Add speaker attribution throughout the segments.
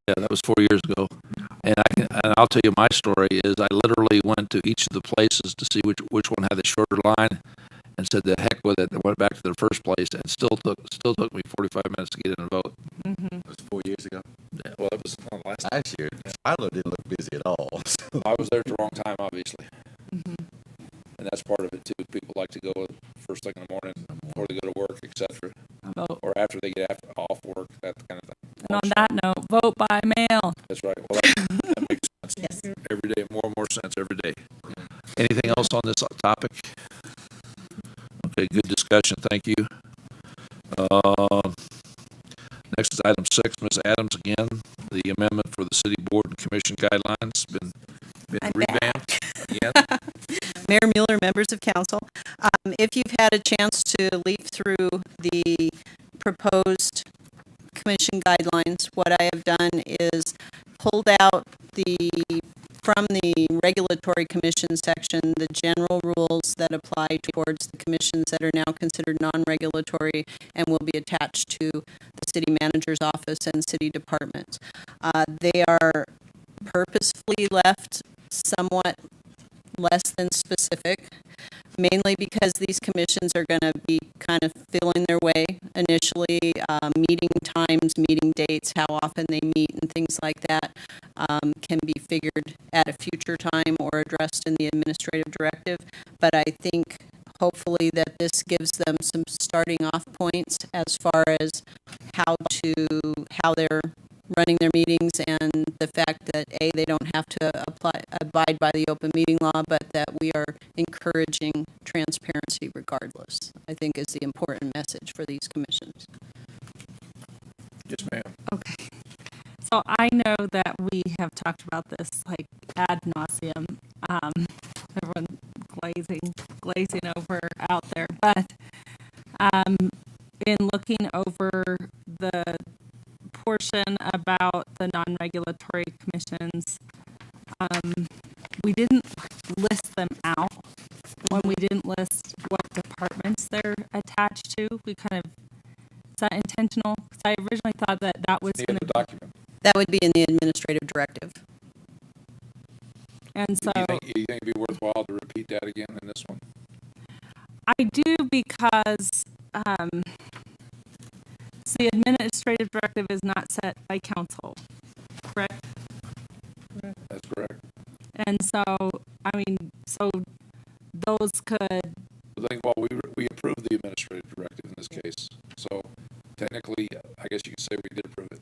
Speaker 1: Yeah, that was 4 years ago. And I'll tell you my story is I literally went to each of the places to see which one had the shorter line, and said the heck with it, and went back to the first place, and still took me 45 minutes to get in and vote.
Speaker 2: It was 4 years ago.
Speaker 1: Yeah, well, it was last.
Speaker 2: Last year, Shiloh didn't look busy at all. So.
Speaker 1: I was there at the wrong time, obviously,
Speaker 3: Mm-hmm.
Speaker 1: and that's part of it too. People like to go first thing in the morning before they go to work, etc.,
Speaker 3: Vote.
Speaker 1: or after they get off work, that kind of thing.
Speaker 3: And on that note, vote by mail.
Speaker 1: That's right. Well, that makes sense.
Speaker 3: Yes.
Speaker 1: Every day, more and more sense every day. Anything else on this topic? Okay, good discussion. Thank you. Next is item 6, Ms. Adams again. The amendment for the city board and commission guidelines been
Speaker 4: I'm
Speaker 1: revamped again.
Speaker 4: Mayor Mueller, members of council, if you've had a chance to leaf through the proposed commission guidelines, what I have done is pulled out from the regulatory commission section, the general rules that apply towards the commissions that are now considered non-regulatory and will be attached to the city manager's office and city departments. They are purposefully left somewhat less than specific, mainly because these commissions are going to be kind of feeling their way initially. Meeting times, meeting dates, how often they meet, and things like that can be figured at a future time or addressed in the administrative directive. But I think hopefully that this gives them some starting off points as far as how they're running their meetings, and the fact that they don't have to abide by the open meeting law, but that we are encouraging transparency regardless, I think is the important message for these commissions.
Speaker 1: Yes, ma'am.
Speaker 3: Okay. So I know that we have talked about this like ad nauseum. Everyone glazing over out there, but in looking over the portion about the non-regulatory commissions, we didn't list them out. When we didn't list what departments they're attached to, we kind of, is that intentional? Because I originally thought that was
Speaker 1: The
Speaker 3: going to
Speaker 1: other document.
Speaker 4: That would be in the administrative directive.
Speaker 3: and so
Speaker 1: You think it'd be worthwhile to repeat that again in this one?
Speaker 3: I do, because the administrative directive is not set by council, correct?
Speaker 1: That's correct.
Speaker 3: And so, so those could,
Speaker 1: I think, well, we approved the administrative directive in this case, so technically, I guess you could say we did approve it.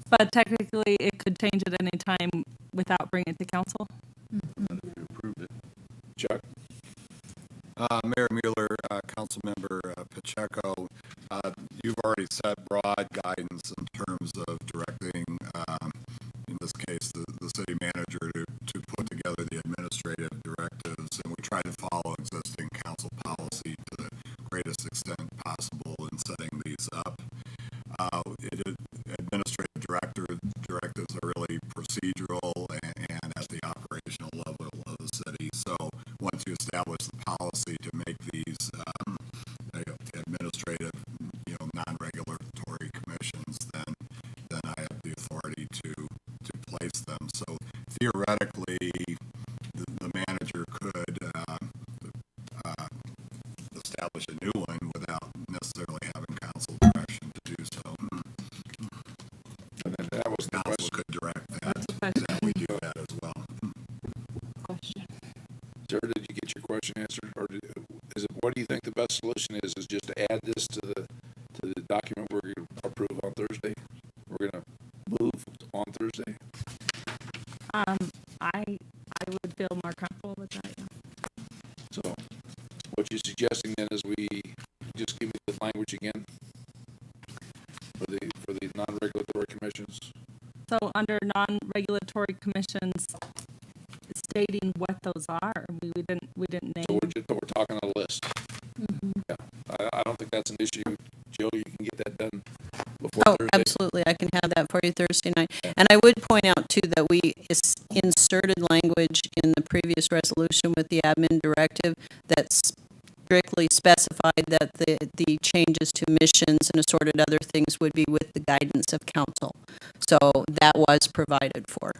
Speaker 3: but technically it could change at any time without bringing it to council?
Speaker 2: We approved it.
Speaker 1: Chuck?
Speaker 5: Mayor Mueller, Councilmember Pacheco, you've already set broad guidance in terms of directing, in this case, the city manager to put together the administrative directives, and we try to follow existing council policy to the greatest extent possible in setting these up. Administrative directives are really procedural and at the operational level of the city. So once you establish the policy to make these administrative, non-regulatory commissions, then I have the authority to place them. So theoretically, the manager could establish a new one without necessarily having council direction to do so.
Speaker 1: And then that was the
Speaker 5: Council
Speaker 1: question.
Speaker 5: could direct
Speaker 3: That's a
Speaker 5: that.
Speaker 3: question.
Speaker 5: That we do that as well.
Speaker 3: Question.
Speaker 1: Sir, did you get your question answered, or what do you think the best solution is just to add this to the document we're going to approve on Thursday? We're going to move on Thursday.
Speaker 3: I would feel more comfortable with that. Yeah.
Speaker 1: So what you're suggesting then is we just give me the language again for the non-regulatory commissions.
Speaker 3: So under non-regulatory commissions, stating what those are, we didn't name.
Speaker 1: So we're talking on a list. Yeah, I don't think that's an issue. Jill, you can get that done before
Speaker 4: Oh,
Speaker 1: Thursday.
Speaker 4: absolutely. I can have that for you Thursday night. And I would point out, too, that we inserted language in the previous resolution with the admin directive that strictly specified that the changes to missions and assorted other things would be with the guidance of council. So that was provided for.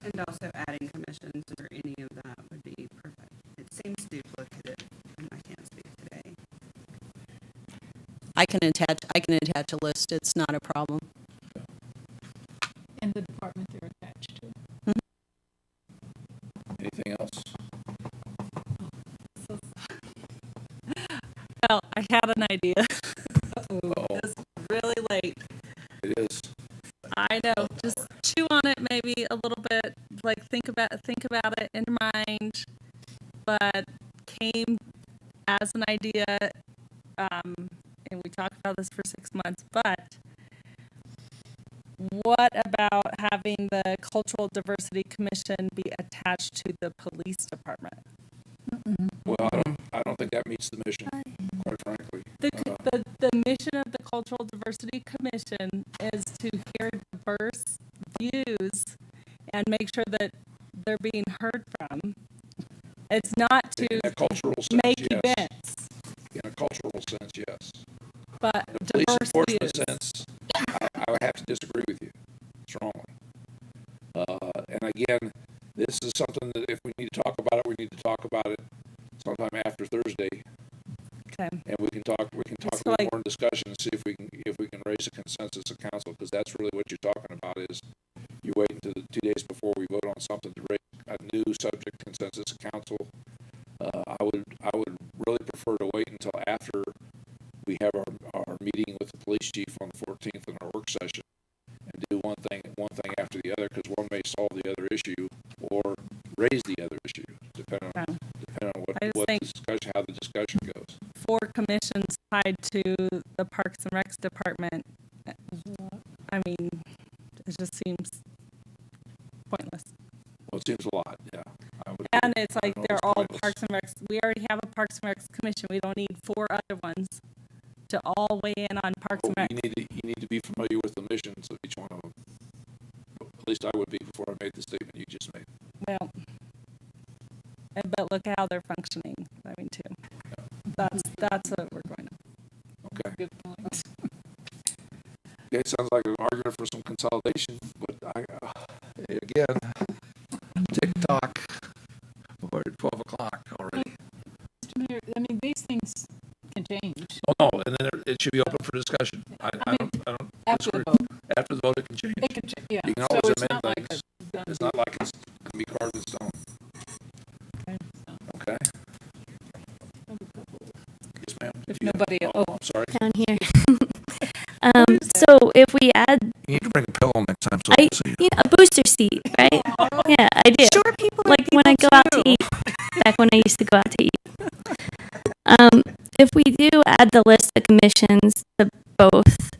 Speaker 6: And also adding commissions or any of that would be perfect. It seems duplicative, and I can't speak today.
Speaker 4: I can attach a list. It's not a problem.
Speaker 7: And the department they're attached to.
Speaker 1: Anything else?
Speaker 3: Well, I had an idea.
Speaker 1: Oh,
Speaker 3: It's really late.
Speaker 1: it is.
Speaker 3: I know. Just chew on it maybe a little bit. Like think about it in your mind. But came as an idea, and we talked about this for 6 months. But what about having the Cultural Diversity Commission be attached to the police department?
Speaker 1: Well, I don't think that meets the mission, quite frankly.
Speaker 3: The mission of the Cultural Diversity Commission is to hear diverse views and make sure that they're being heard from. It's not to
Speaker 1: In a cultural sense,
Speaker 3: make
Speaker 1: yes.
Speaker 3: events,
Speaker 1: In a cultural sense, yes.
Speaker 3: but
Speaker 1: In a police
Speaker 3: diverse
Speaker 1: enforcement
Speaker 3: views.
Speaker 1: sense, I would have to disagree with you strongly. And again, this is something that if we need to talk about it, we need to talk about it sometime after Thursday,
Speaker 3: Okay.
Speaker 1: and we can talk a
Speaker 3: It's
Speaker 1: little
Speaker 3: like-
Speaker 1: more in discussion and see if we can raise a consensus of council, because that's really what you're talking about is you wait until the 2 days before we vote on something to raise a new subject consensus of council. I would really prefer to wait until after we have our meeting with the police chief on the 14th in our work session and do one thing after the other, because one may solve the other issue or raise the other issue, depending on
Speaker 3: I just
Speaker 1: what
Speaker 3: think-
Speaker 1: the discussion, how the discussion goes.
Speaker 3: 4 commissions tied to the Parks and Recs department. I mean, it just seems pointless.
Speaker 1: Well, it seems a lot, yeah. I would
Speaker 3: And
Speaker 1: agree.
Speaker 3: it's
Speaker 1: I
Speaker 3: like
Speaker 1: don't know if
Speaker 3: they're
Speaker 1: it's
Speaker 3: all
Speaker 1: pointless.
Speaker 3: Parks and Recs. We already have a Parks and Recs commission. We don't need 4 other ones to all weigh in on Parks and
Speaker 1: Well,
Speaker 3: Recs.
Speaker 1: you need to be familiar with the missions of each one of them. At least I would be before I made the statement you just made.
Speaker 3: Well, but look at how they're functioning. I mean, too. That's what we're going to.
Speaker 1: Okay.
Speaker 7: Good point.
Speaker 1: Okay, it sounds like an argument for some consolidation, but again, tick-tock, we're at 12 o'clock already.
Speaker 7: Mr. Mayor, I mean, these things can change
Speaker 1: Oh, no, and then it should be open for discussion. I don't
Speaker 7: after the
Speaker 1: disagree.
Speaker 7: vote.
Speaker 1: After the vote, it can change.
Speaker 7: It can change, yeah.
Speaker 1: You can
Speaker 7: So
Speaker 1: always
Speaker 7: it's
Speaker 1: amend
Speaker 7: not like
Speaker 1: things.
Speaker 7: a done
Speaker 1: It's
Speaker 7: deal.
Speaker 1: not like it's gonna be carved in stone,
Speaker 7: Okay, so
Speaker 1: okay? Yes, ma'am.
Speaker 7: If
Speaker 1: You-
Speaker 7: nobody-
Speaker 1: oh, I'm sorry.
Speaker 8: down here. So if we add,
Speaker 1: You need to bring a pillow next time so
Speaker 8: I,
Speaker 1: I see it.
Speaker 8: you know, a booster seat, right? Yeah, I do.
Speaker 3: Short people are
Speaker 8: Like when I go
Speaker 3: people
Speaker 8: out to
Speaker 3: too.
Speaker 8: eat, back when I used to go out to eat. If we do add the list of commissions to both,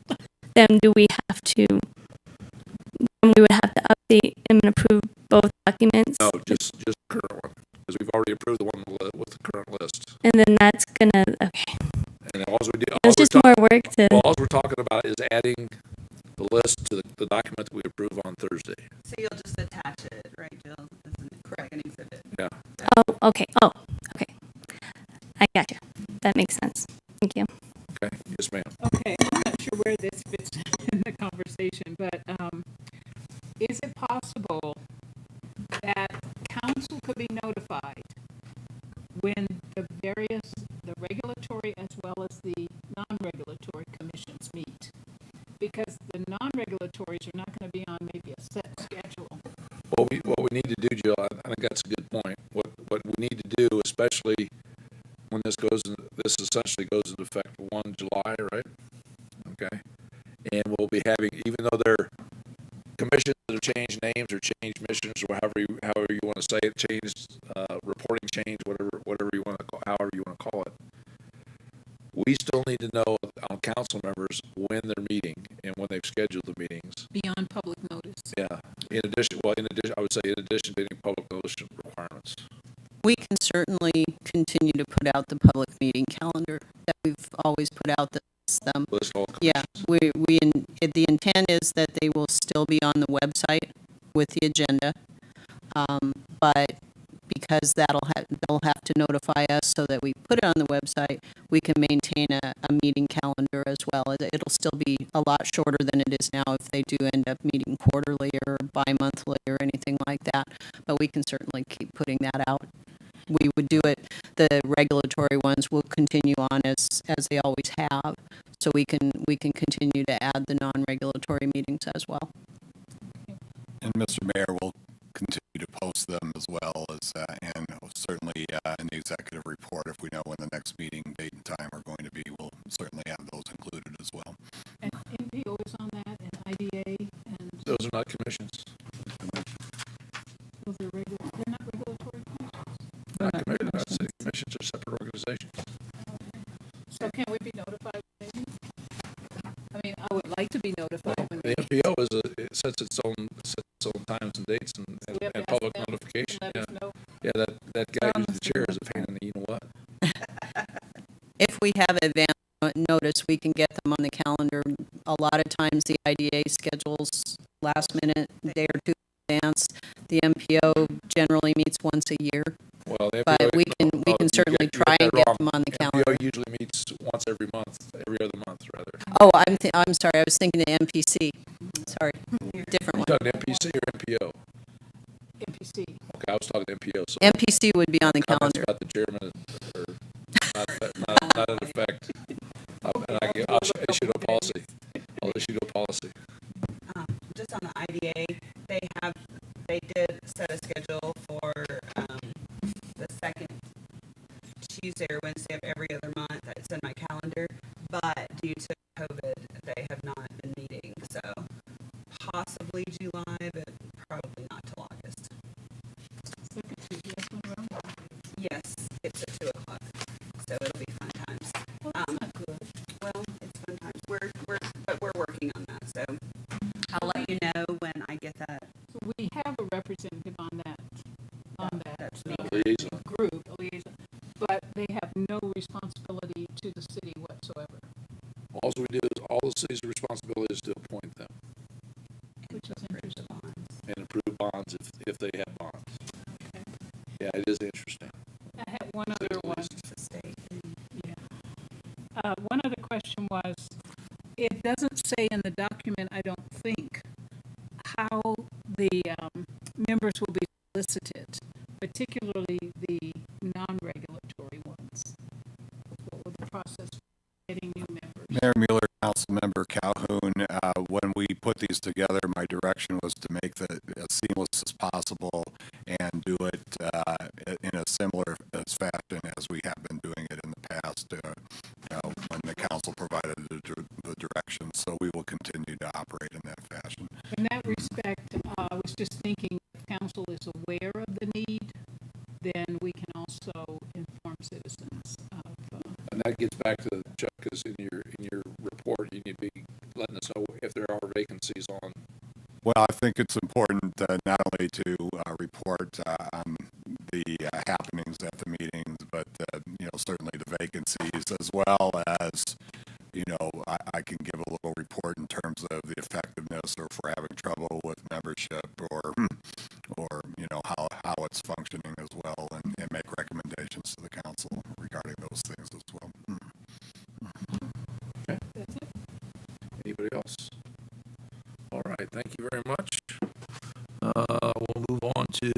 Speaker 8: then do we have to, then we would have to update and approve both documents?
Speaker 1: No, just the current one, because we've already approved the one with the current list.
Speaker 8: And then that's gonna, okay,
Speaker 1: And all we do,
Speaker 8: it's just more work to,
Speaker 1: well, all we're talking about is adding the list to the document that we approve on Thursday.
Speaker 6: So you'll just attach it, right, Jill? Correct. An exhibit.
Speaker 1: Yeah.
Speaker 8: okay, I gotcha. That makes sense. Thank you.
Speaker 1: Okay. Yes, ma'am.
Speaker 7: Okay, I'm not sure where this fits in the conversation, but is it possible that council could be notified when the regulatory as well as the non-regulatory commissions meet? Because the non-regulatories are not going to be on maybe a set schedule.
Speaker 1: What we need to do, Jill, I think that's a good point. What we need to do, especially when this essentially goes into effect 1 July, right? Okay. And we'll be having, even though they're commissions that have changed names or changed missions or however you want to say it, changed reporting change, whatever you want to however you want to call it. We still need to know on council members when they're meeting and when they've scheduled the meetings.
Speaker 7: Beyond public notice.
Speaker 1: Yeah. In addition, I would say in addition to any public notice requirements.
Speaker 4: We can certainly continue to put out the public meeting calendar that we've always put out that lists them.
Speaker 1: List all
Speaker 4: Yeah, the intent is that they will still be on the website with the agenda. But because they'll have to notify us so that we put it on the website. We can maintain a meeting calendar as well. It'll still be a lot shorter than it is now if they do end up meeting quarterly or bi-monthly or anything like that. But we can certainly keep putting that out. We would do it, the regulatory ones will continue on as they always have. So we can continue to add the non-regulatory meetings as well.
Speaker 5: And Mr. Mayor will continue to post them as well as, and certainly in the executive report, if we know when the next meeting date and time are going to be, we'll certainly have those included as well.
Speaker 7: And NPO is on that, and IDA, and
Speaker 1: Those are not commissions.
Speaker 7: those are they're not regulatory commissions.
Speaker 1: Not commissions. Not city commissions are separate organizations.
Speaker 7: So can we be notified when they meet? I mean, I would like to be notified when
Speaker 1: The
Speaker 7: they
Speaker 1: MPO it sets its own times and dates and
Speaker 7: we have to ask
Speaker 1: public
Speaker 7: them
Speaker 1: notification.
Speaker 7: let
Speaker 1: Yeah,
Speaker 7: us know.
Speaker 1: yeah. That guy who's the chair is a pain in the you know what.
Speaker 4: If we have advance notice, we can get them on the calendar. A lot of times the IDA schedules last minute, day or two in advance. The MPO generally meets once a year,
Speaker 1: Well, the
Speaker 4: but
Speaker 1: MPO,
Speaker 4: we can certainly try and get them on the calendar.
Speaker 1: MPO usually meets once every other month rather.
Speaker 4: Oh, I'm sorry, I was thinking the MPC. Sorry, different
Speaker 1: You
Speaker 4: one.
Speaker 1: talking MPC or MPO?
Speaker 7: NPC.
Speaker 1: Okay, I was talking MPO. So
Speaker 4: MPC would be on the
Speaker 1: comments
Speaker 4: calendar.
Speaker 1: about the chairman are not in effect. I'll issue no policy. I'll issue no policy.
Speaker 6: Just on the IDA, they did set a schedule for, the second Tuesday or Wednesday of every other month. That's in my calendar, but due to COVID, they have not been meeting, so possibly July, but probably not till August.
Speaker 7: Second Tuesday, that's when we're on.
Speaker 6: Yes, it's at 2:00, so it'll be fun times.
Speaker 7: Well, that's not good.
Speaker 6: Well, it's fun times. We're working on that, so I'll let you know when I get that.
Speaker 7: So we have a representative on that
Speaker 6: That's me.
Speaker 1: Liaison.
Speaker 7: group, a liaison, but they have no responsibility to the city whatsoever,
Speaker 1: All we do is all the city's responsibility is to appoint them
Speaker 7: which is interesting.
Speaker 1: and approve bonds if they have bonds.
Speaker 7: Okay.
Speaker 1: Yeah, it is interesting.
Speaker 7: I had one other one.
Speaker 6: It's a state.
Speaker 7: Yeah. One other question was, it doesn't say in the document, I don't think, how the members will be solicited, particularly the non-regulatory ones. What will the process for getting new members?
Speaker 5: Mayor Mueller, Councilmember Calhoun, when we put these together, my direction was to make it as seamless as possible and do it in a similar fashion as we have been doing it in the past when the council provided the direction. So we will continue to operate in that fashion.
Speaker 7: In that respect, I was just thinking, if council is aware of the need, then we can also inform citizens of.
Speaker 1: And that gets back to Chuck, because in your report, you need to be letting us know if there are vacancies on.
Speaker 5: Well, I think it's important not only to report on the happenings at the meetings, but certainly the vacancies, as well as I can give a little report in terms of the effectiveness, or if we're having trouble with membership, or how it's functioning as well, and make recommendations to the council regarding those things as well.
Speaker 1: Okay. Anybody else? All right. Thank you very much. We'll move on to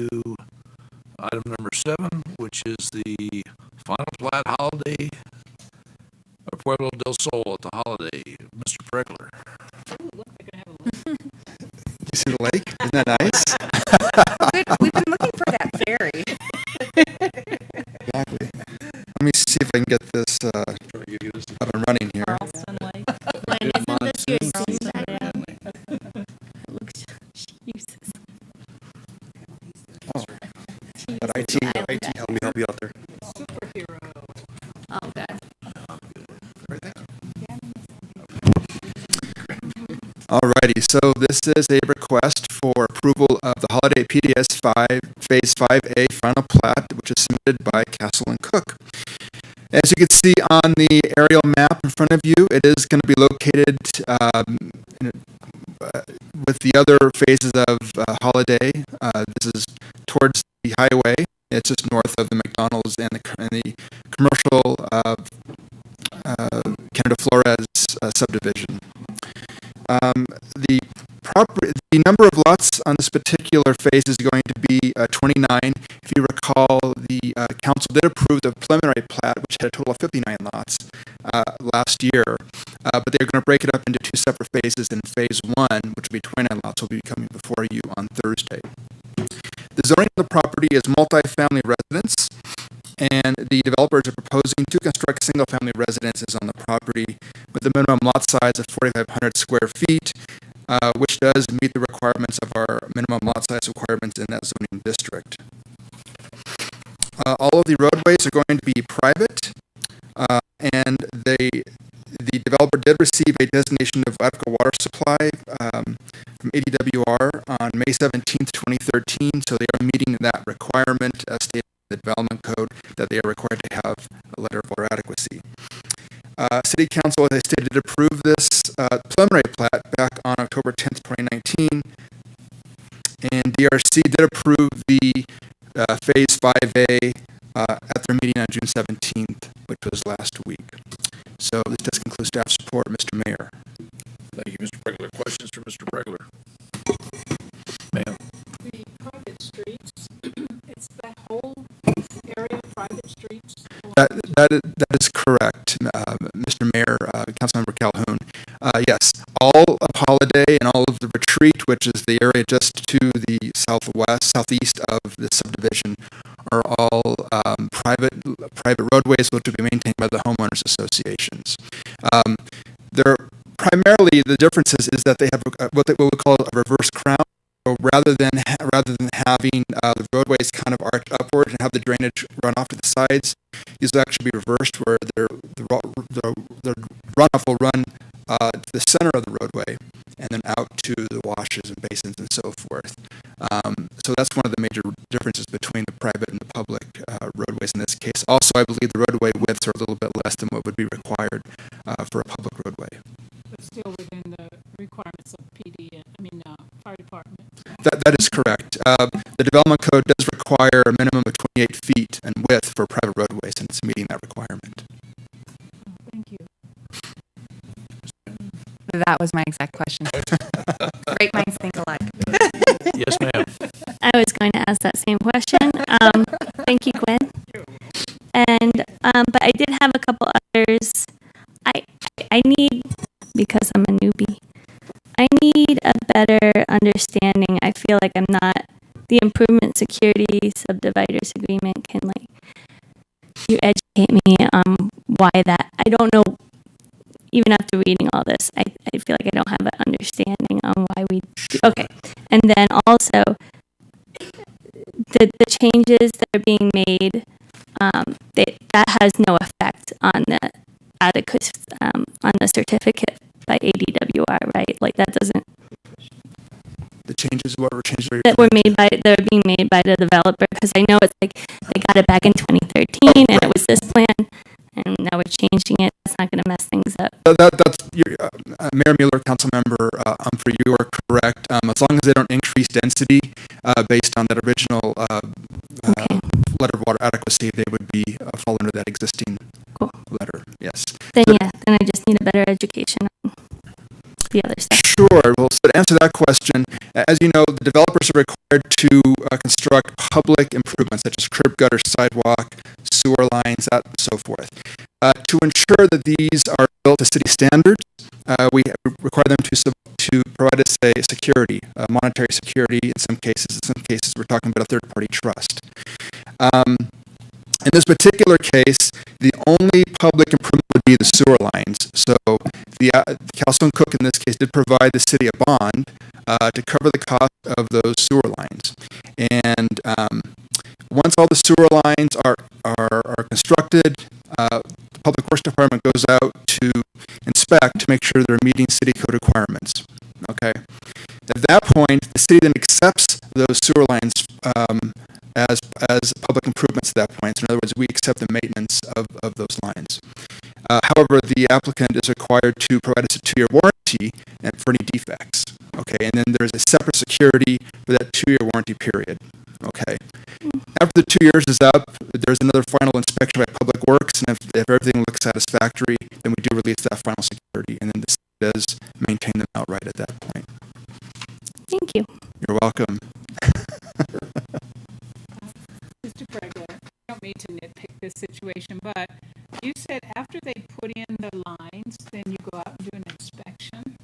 Speaker 1: item number 7, which is the final plat holiday of Pueblo del Sol at the Holiday. Mr. Pregler.
Speaker 7: Ooh, look, they're gonna have a list.
Speaker 9: You see the lake? Isn't that nice?
Speaker 6: We've been looking for that ferry.
Speaker 9: Exactly. Let me see if I can get this up and running here.
Speaker 3: Charleston Lake.
Speaker 8: When isn't this your
Speaker 9: Monsoon.
Speaker 8: season? It looks, Jesus.
Speaker 9: Oh. But IT help me help you out there.
Speaker 7: Superhero.
Speaker 8: Oh, God.
Speaker 9: Right there. Alrighty, so this is a request for approval of the Holiday PDS 5 Phase 5A final plat, which is submitted by Castle and Cook. As you can see on the aerial map in front of you, it is going to be located with the other phases of Holiday. This is towards the highway, It's just north of the McDonald's and the commercial Canada Flores subdivision. The number of lots on this particular phase is going to be 29. If you recall, the council did approve the preliminary plat, which had a total of 59 lots last year, but they're going to break it up into two separate phases. And phase one, which will be 29 lots, will be coming before you on Thursday. The zoning of the property is multifamily residence, and the developers are proposing to construct single-family residences on the property with a minimum lot size of 4,500 square feet, which does meet the requirements of our minimum lot size requirements in that zoning district. All of the roadways are going to be private, and the developer did receive a designation of adequate water supply from ADWR on May 17th, 2013, so they are meeting that requirement as stated in the development code that they are required to have a letter of water adequacy. City Council, as I stated, did approve this preliminary plat back on October 10th, 2019, and DRC did approve the Phase 5A at their meeting on June 17th, which was last week. So this does conclude staff's report, Mr. Mayor.
Speaker 1: Thank you, Mr. Pregler. Questions for Mr. Pregler? Ma'am?
Speaker 7: The private streets, it's that whole area of private streets?
Speaker 9: That is correct, Mr. Mayor, Councilmember Calhoun. Yes, all of Holiday and all of the Retreat, which is the area just to the southeast of the subdivision, are all private roadways which will be maintained by the homeowners associations. They're primarily the difference is that they have what we call a reverse crown. So rather than having the roadways kind of arch upward and have the drainage run off to the sides, these will actually be reversed, where the runoff will run to the center of the roadway and then out to the washes and basins and so forth. So that's one of the major differences between the private and the public roadways in this case. Also, I believe the roadway widths are a little bit less than what would be required for a public roadway.
Speaker 7: But still within the requirements of fire department?
Speaker 9: That is correct. The development code does require a minimum of 28 feet in width for private roadways, and it's meeting that requirement.
Speaker 7: Thank you.
Speaker 10: That was my exact question. Great minds think alike.
Speaker 1: Yes, ma'am.
Speaker 8: I was going to ask that same question. Thank you, Gwen. And but I did have a couple others. I need, because I'm a newbie, I need a better understanding. I feel like I'm not, the improvement security subdividers agreement can, like, you educate me on why that, I don't know, even after reading all this, I feel like I don't have an understanding on why we, okay. And then also, the changes that are being made, that has no effect on the adequate, on the certificate by ADWR, right? Like, that doesn't,
Speaker 9: The changes, what were changes?
Speaker 8: that are being made by the developer, because I know it's like, they got it back in 2013, and it was this plan, and now we're changing it. It's not going to mess things up.
Speaker 9: That's Mayor Mueller, Councilmember Humphrey, you are correct. As long as they don't increase density based on that original
Speaker 8: Okay.
Speaker 9: letter of water adequacy, they would be fall under that existing
Speaker 8: Cool.
Speaker 9: letter. Yes.
Speaker 8: Then
Speaker 9: So-
Speaker 8: then I just need a better education on the other stuff.
Speaker 9: Sure. Well, so to answer that question, as you know, the developers are required to construct public improvements such as curb, gutter, sidewalk, sewer lines, and so forth. To ensure that these are built to city standards, we require them to provide us a security, monetary security. In some cases, we're talking about a third-party trust. In this particular case, the only public improvement would be the sewer lines. So the Castle and Cook in this case did provide the city a bond to cover the cost of those sewer lines. And once all the sewer lines are constructed, the Public Works Department goes out to inspect to make sure they're meeting city code requirements. Okay. At that point, the city then accepts those sewer lines as public improvements at that point. So in other words, we accept the maintenance of those lines. However, the applicant is required to provide us a 2-year warranty for any defects. Okay, and then there's a separate security for that 2-year warranty period. Okay. after the 2 years is up, there's another final inspection by Public Works, and if everything looks satisfactory, then we do release that final security, and then the city does maintain them outright at that point.
Speaker 8: Thank you.
Speaker 9: You're welcome.
Speaker 7: Mr. Pregler, I don't mean to nitpick this situation, but you said after they put in the lines, then you go out and do an inspection.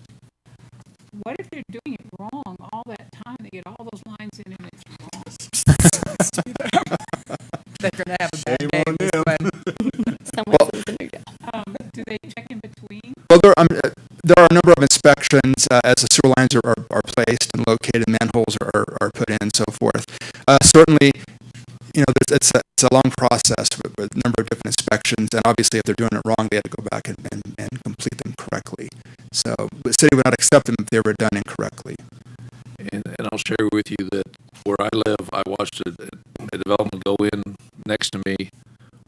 Speaker 7: What if they're doing it wrong all that time? They get all those lines in and it's wrong.
Speaker 10: They're gonna have a bad
Speaker 5: Shame
Speaker 10: day
Speaker 5: on
Speaker 10: this
Speaker 5: them.
Speaker 10: one.
Speaker 8: Someone
Speaker 9: Well-
Speaker 8: says in their job.
Speaker 7: Do they check in between?
Speaker 9: Well, there are a number of inspections as the sewer lines are placed and located, manholes are put in, and so forth. Certainly, it's a long process with a number of different inspections, and obviously, if they're doing it wrong, they have to go back and complete them correctly. So, the city would not accept them if they were done incorrectly.
Speaker 1: And I'll share with you that where I live, I watched a development go in next to me,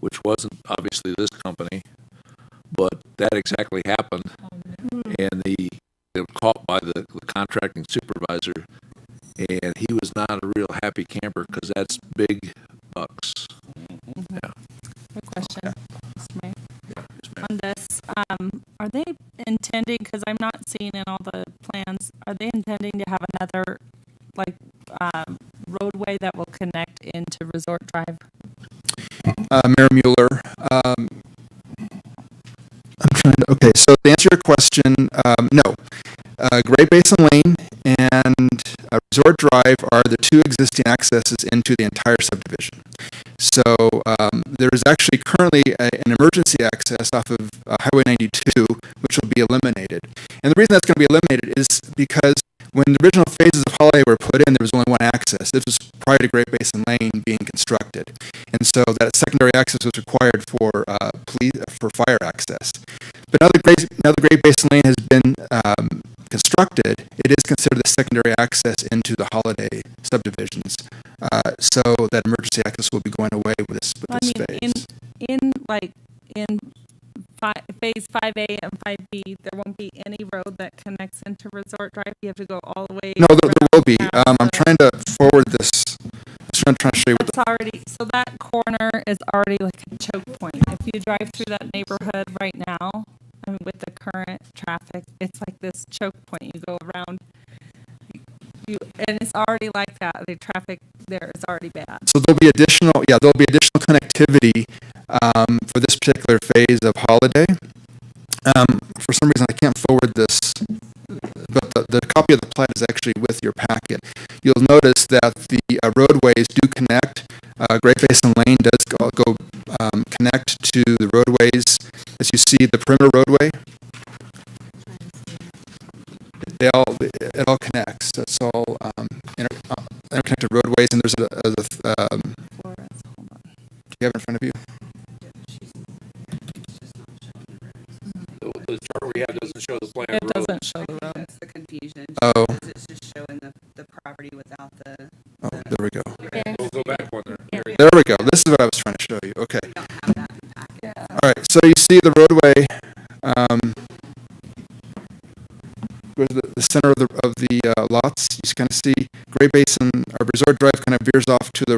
Speaker 1: which wasn't obviously this company, but that exactly happened. And they were caught by the contracting supervisor, and he was not a real happy camper because that's big bucks. Yeah.
Speaker 3: Quick question, Mr. Mayor.
Speaker 1: Yes, ma'am.
Speaker 3: On this, are they intending, because I'm not seeing in all the plans, are they intending to have another, roadway that will connect into Resort Drive?
Speaker 9: Mayor Mueller, okay, so to answer your question, no. Great Basin Lane and Resort Drive are the two existing accesses into the entire subdivision. So there is actually currently an emergency access off of Highway 92, which will be eliminated. And the reason that's going to be eliminated is because when the original phases of Holiday were put in, there was only one access. This was prior to Great Basin Lane being constructed. And so that secondary access was required for fire access. But now the Great Basin Lane has been constructed, it is considered the secondary access into the Holiday subdivisions. So that emergency access will be going away with this phase.
Speaker 3: In phase 5A and 5B, there won't be any road that connects into Resort Drive. You have to go all the way.
Speaker 9: No, there will be.
Speaker 3: around
Speaker 9: I'm
Speaker 3: the-
Speaker 9: trying to forward this. I'm trying to show you what
Speaker 3: That's already, so that corner is already like a choke point. If you drive through that neighborhood right now, I mean, with the current traffic, it's like this choke point. You go around, and it's already like that. The traffic there is already bad.
Speaker 9: So there'll be additional connectivity for this particular phase of Holiday. For some reason, I can't forward this, but the copy of the plat is actually with your packet. You'll notice that the roadways do connect. Great Basin Lane does go connect to the roadways. As you see, the perimeter roadway, it all connects. It's all interconnected roadways, and there's do you have it in front of you?
Speaker 1: The chart we have doesn't show the plan.
Speaker 3: It doesn't show the road.
Speaker 6: That's the confusion.
Speaker 9: Oh.
Speaker 6: Because it's just showing the property without the,
Speaker 9: Oh, there we go.
Speaker 1: We'll go back one there.
Speaker 9: There we go. This is what I was trying to show you. Okay.
Speaker 6: we don't have that in the packet.
Speaker 9: All right. So you see the roadway. Goes to the center of the lots. You kind of see Great Basin or Resort Drive kind of veers off to the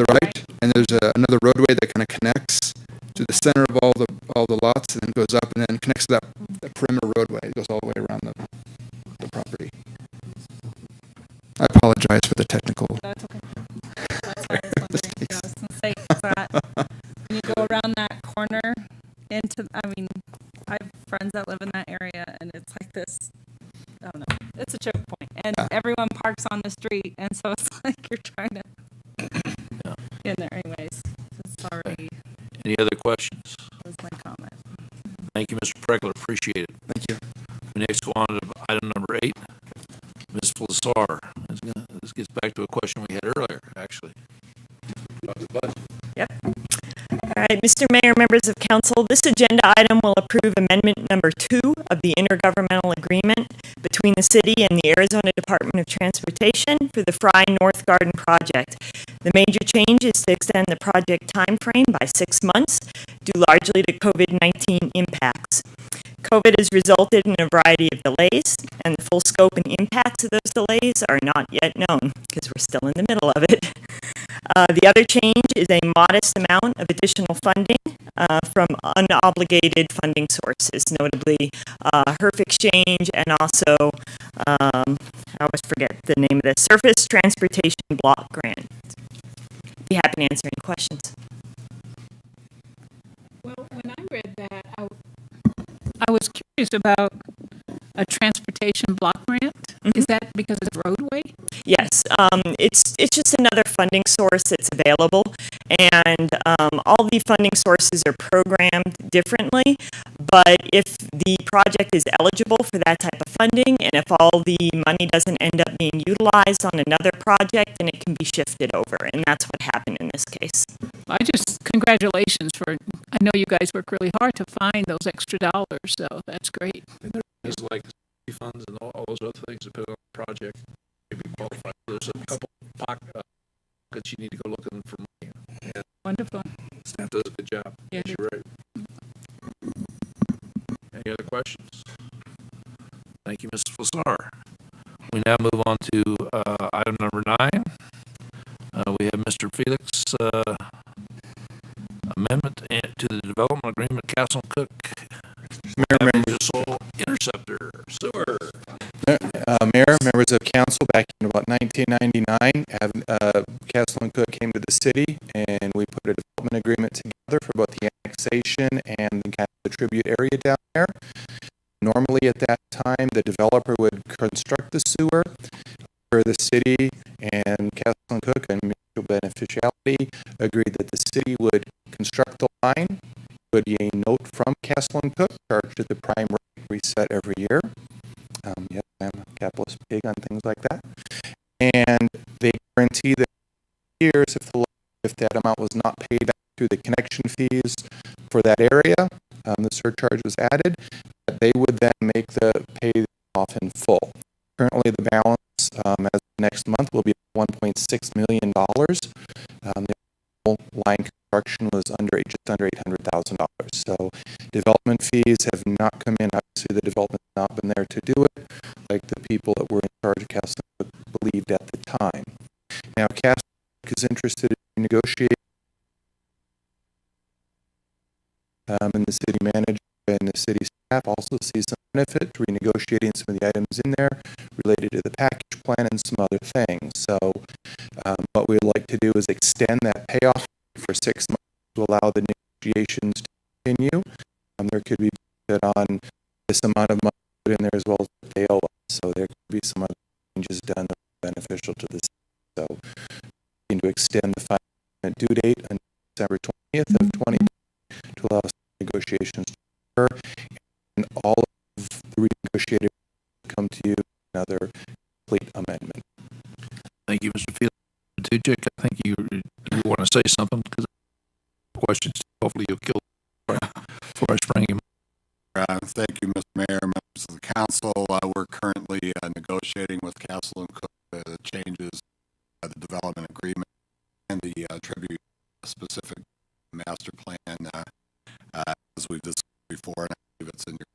Speaker 9: right, and there's another roadway that kind of connects to the center of all the lots, and then goes up and then connects to that perimeter roadway. It goes all the way around the property. I apologize for the technical.
Speaker 3: That's okay. That's why I was wondering. I was gonna say, 'cause that, when you go around that corner I have friends that live in that area, and it's like this, I don't know, it's a choke point, and everyone parks on the street, and so it's like you're trying to get in there anyways. It's already,
Speaker 1: Any other questions?
Speaker 3: was my comment.
Speaker 1: Thank you, Mr. Pregler. Appreciate it.
Speaker 9: Thank you.
Speaker 1: We next go on to item number 8. Ms. Flasar. This gets back to a question we had earlier, actually. About the budget.
Speaker 11: All right, Mr. Mayor, members of council, this agenda item will approve amendment number 2 of the intergovernmental agreement between the city and the Arizona Department of Transportation for the Fry North Garden project. The major change is to extend the project timeframe by 6 months, due largely to COVID-19 impacts. COVID has resulted in a variety of delays, and the full scope and impacts of those delays are not yet known because we're still in the middle of it. The other change is a modest amount of additional funding from unobligated funding sources, notably HERF Exchange and also, I always forget the name of the Surface Transportation Block Grant. Be happy to answer any questions.
Speaker 7: Well, when I read that, I was curious about a transportation block grant. Is that because it's roadway?
Speaker 11: Yes, it's just another funding source that's available, and all the funding sources are programmed differently. But if the project is eligible for that type of funding, and if all the money doesn't end up being utilized on another project, then it can be shifted over, and that's what happened in this case.
Speaker 7: Congratulations I know you guys work really hard to find those extra dollars, so that's great.
Speaker 1: It's like funds and all those other things that put on the project. Maybe qualified. There's a couple pockets you need to go looking for money. And
Speaker 7: Wonderful.
Speaker 1: staff does a good job.
Speaker 7: Yeah,
Speaker 1: Yes, you're right. Any other questions? Thank you, Mrs. Flassar. We now move on to item number 9. We have Mr. Felix amendment to the development agreement Castle and Cook
Speaker 9: Mayor, members,
Speaker 1: Soil Interceptor Sewer.
Speaker 9: Mayor, members of council, back in about 1999, Castle and Cook came to the city, and we put a development agreement together for both the annexation and the kind of the tribute area down there. Normally, at that time, the developer would construct the sewer, where the city and Castle and Cook and mutual beneficiality agreed that the city would construct the line, would be a note from Castle and Cook charged at the prime rate reset every year. Yes, I'm a capitalist pig on things like that. And they guarantee that years, if that amount was not paid back through the connection fees for that area, the surcharge was added, that they would then make the pay off in full. Currently, the balance as of next month will be $1.6 million. The whole line construction was just under $800,000. So development fees have not come in. Obviously, the development has not been there to do it, like the people that were in charge of Castle believed at the time. Now, Castle is interested in negotiating, and the city manager and the city staff also see some benefit to renegotiating some of the items in there related to the package plan and some other things. So what we'd like to do is extend that payoff for 6 months to allow the negotiations to continue. There could be put on this amount of money put in there as well as what they owe us. So there could be some other changes done that are beneficial to the city. So looking to extend the final due date until December 20th of 2020 to allow negotiations to occur, and all of the renegotiated come to you another complete amendment.
Speaker 1: Thank you, Mr. Felix. Tujic, I think you want to say something because questions. Hopefully, you'll kill before I spring him.
Speaker 5: Thank you, Mr. Mayor, members of the council. We're currently negotiating with Castle and Cook the changes, the development agreement, and the tribute specific master plan, as we've discussed before, and I believe it's in your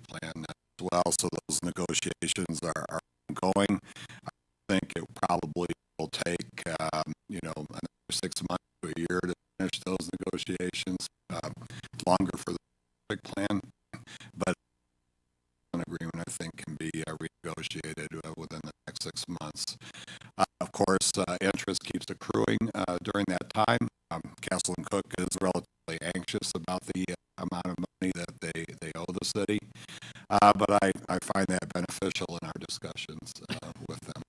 Speaker 5: plan as well. So those negotiations are ongoing. I think it probably will take, another 6 months to a year to finish those negotiations. Longer for the big plan, but an agreement I think can be renegotiated within the next 6 months. Of course, interest keeps accruing during that time. Castle and Cook is relatively anxious about the amount of money that they owe the city, but I find that beneficial in our discussions with them.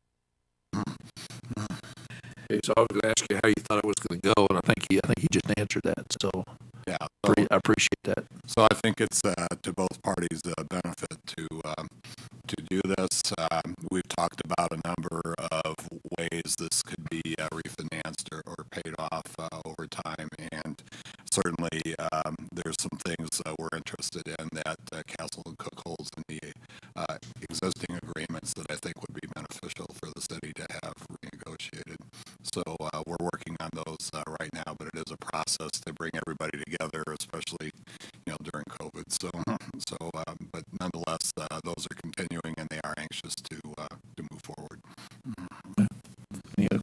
Speaker 1: Okay, so I was going to ask you how you thought it was going to go, and I think he just answered that. So
Speaker 5: yeah,
Speaker 1: I appreciate that.
Speaker 5: So I think it's to both parties a benefit to do this. We've talked about a number of ways this could be refinanced or paid off over time, and certainly there's some things we're interested in that Castle and Cook holds in the existing agreements that I think would be beneficial for the city to have renegotiated. So we're working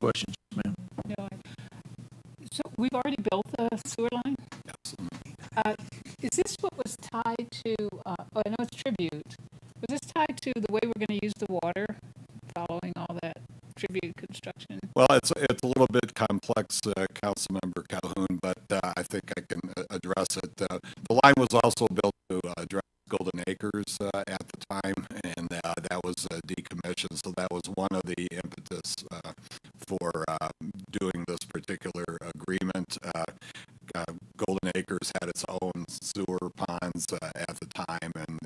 Speaker 1: questions, ma'am?
Speaker 7: No, so we've already built the sewer line? Is this what was tied to, I know it's tribute. Was this tied to the way we're gonna use the water following all that tribute construction?
Speaker 5: Well, it's a little bit complex, Councilmember Calhoun, but I think I can address it. The line was also built to address Golden Acres at the time, and that was decommissioned. So that was one of the impetus for doing this particular agreement. Golden Acres had its own sewer ponds at the time, and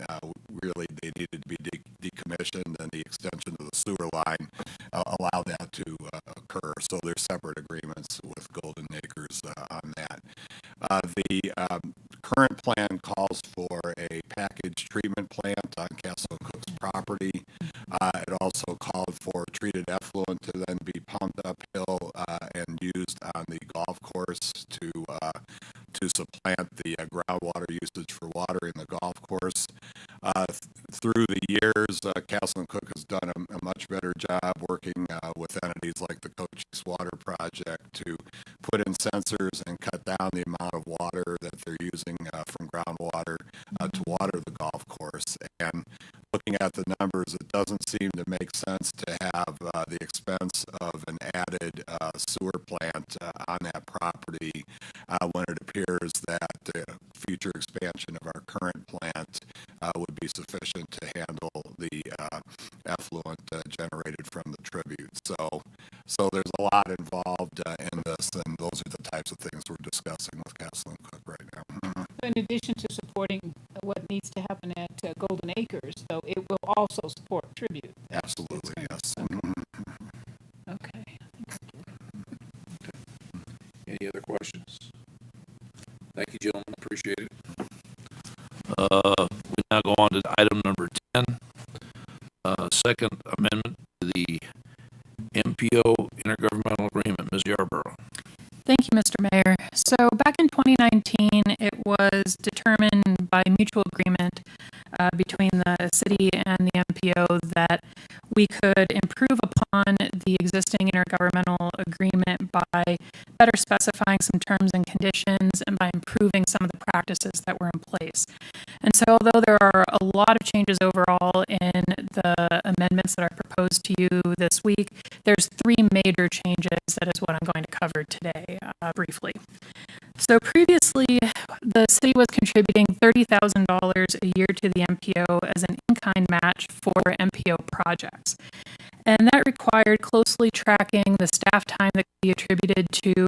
Speaker 5: really they needed to be decommissioned, and the extension of the sewer line allowed that to occur. So there's separate agreements with Golden Acres on that. The current plan calls for a package treatment plant on Castle and Cook's property. It also called for treated effluent to then be pumped uphill and used on the golf course to supplant the groundwater usage for watering the golf course. Through the years, Castle and Cook has done a much better job working with entities like the Cochise Water Project to put in sensors and cut down the amount of water that they're using from groundwater to water the golf course. And looking at the numbers, it doesn't seem to make sense to have the expense of an added sewer plant on that property when it appears that the future expansion of our current plant would be sufficient to handle the effluent generated from the tribute. So there's a lot involved in this, and those are the types of things we're discussing with Castle and Cook right now.
Speaker 7: In addition to supporting what needs to happen at Golden Acres, though, it will also support tribute.
Speaker 5: Absolutely, yes.
Speaker 7: Okay.
Speaker 1: Any other questions? Thank you, gentlemen. Appreciate it. We now go on to item number 10, second amendment to the MPO intergovernmental agreement. Ms. Yarborough.
Speaker 12: Thank you, Mr. Mayor. So back in 2019, it was determined by mutual agreement between the city and the MPO that we could improve upon the existing intergovernmental agreement by better specifying some terms and conditions and by improving some of the practices that were in place. And so although there are a lot of changes overall in the amendments that are proposed to you this week, there's three major changes that is what I'm going to cover today briefly. So previously, the city was contributing $30,000 a year to the MPO as an in-kind match for MPO projects. And that required closely tracking the staff time that could be attributed to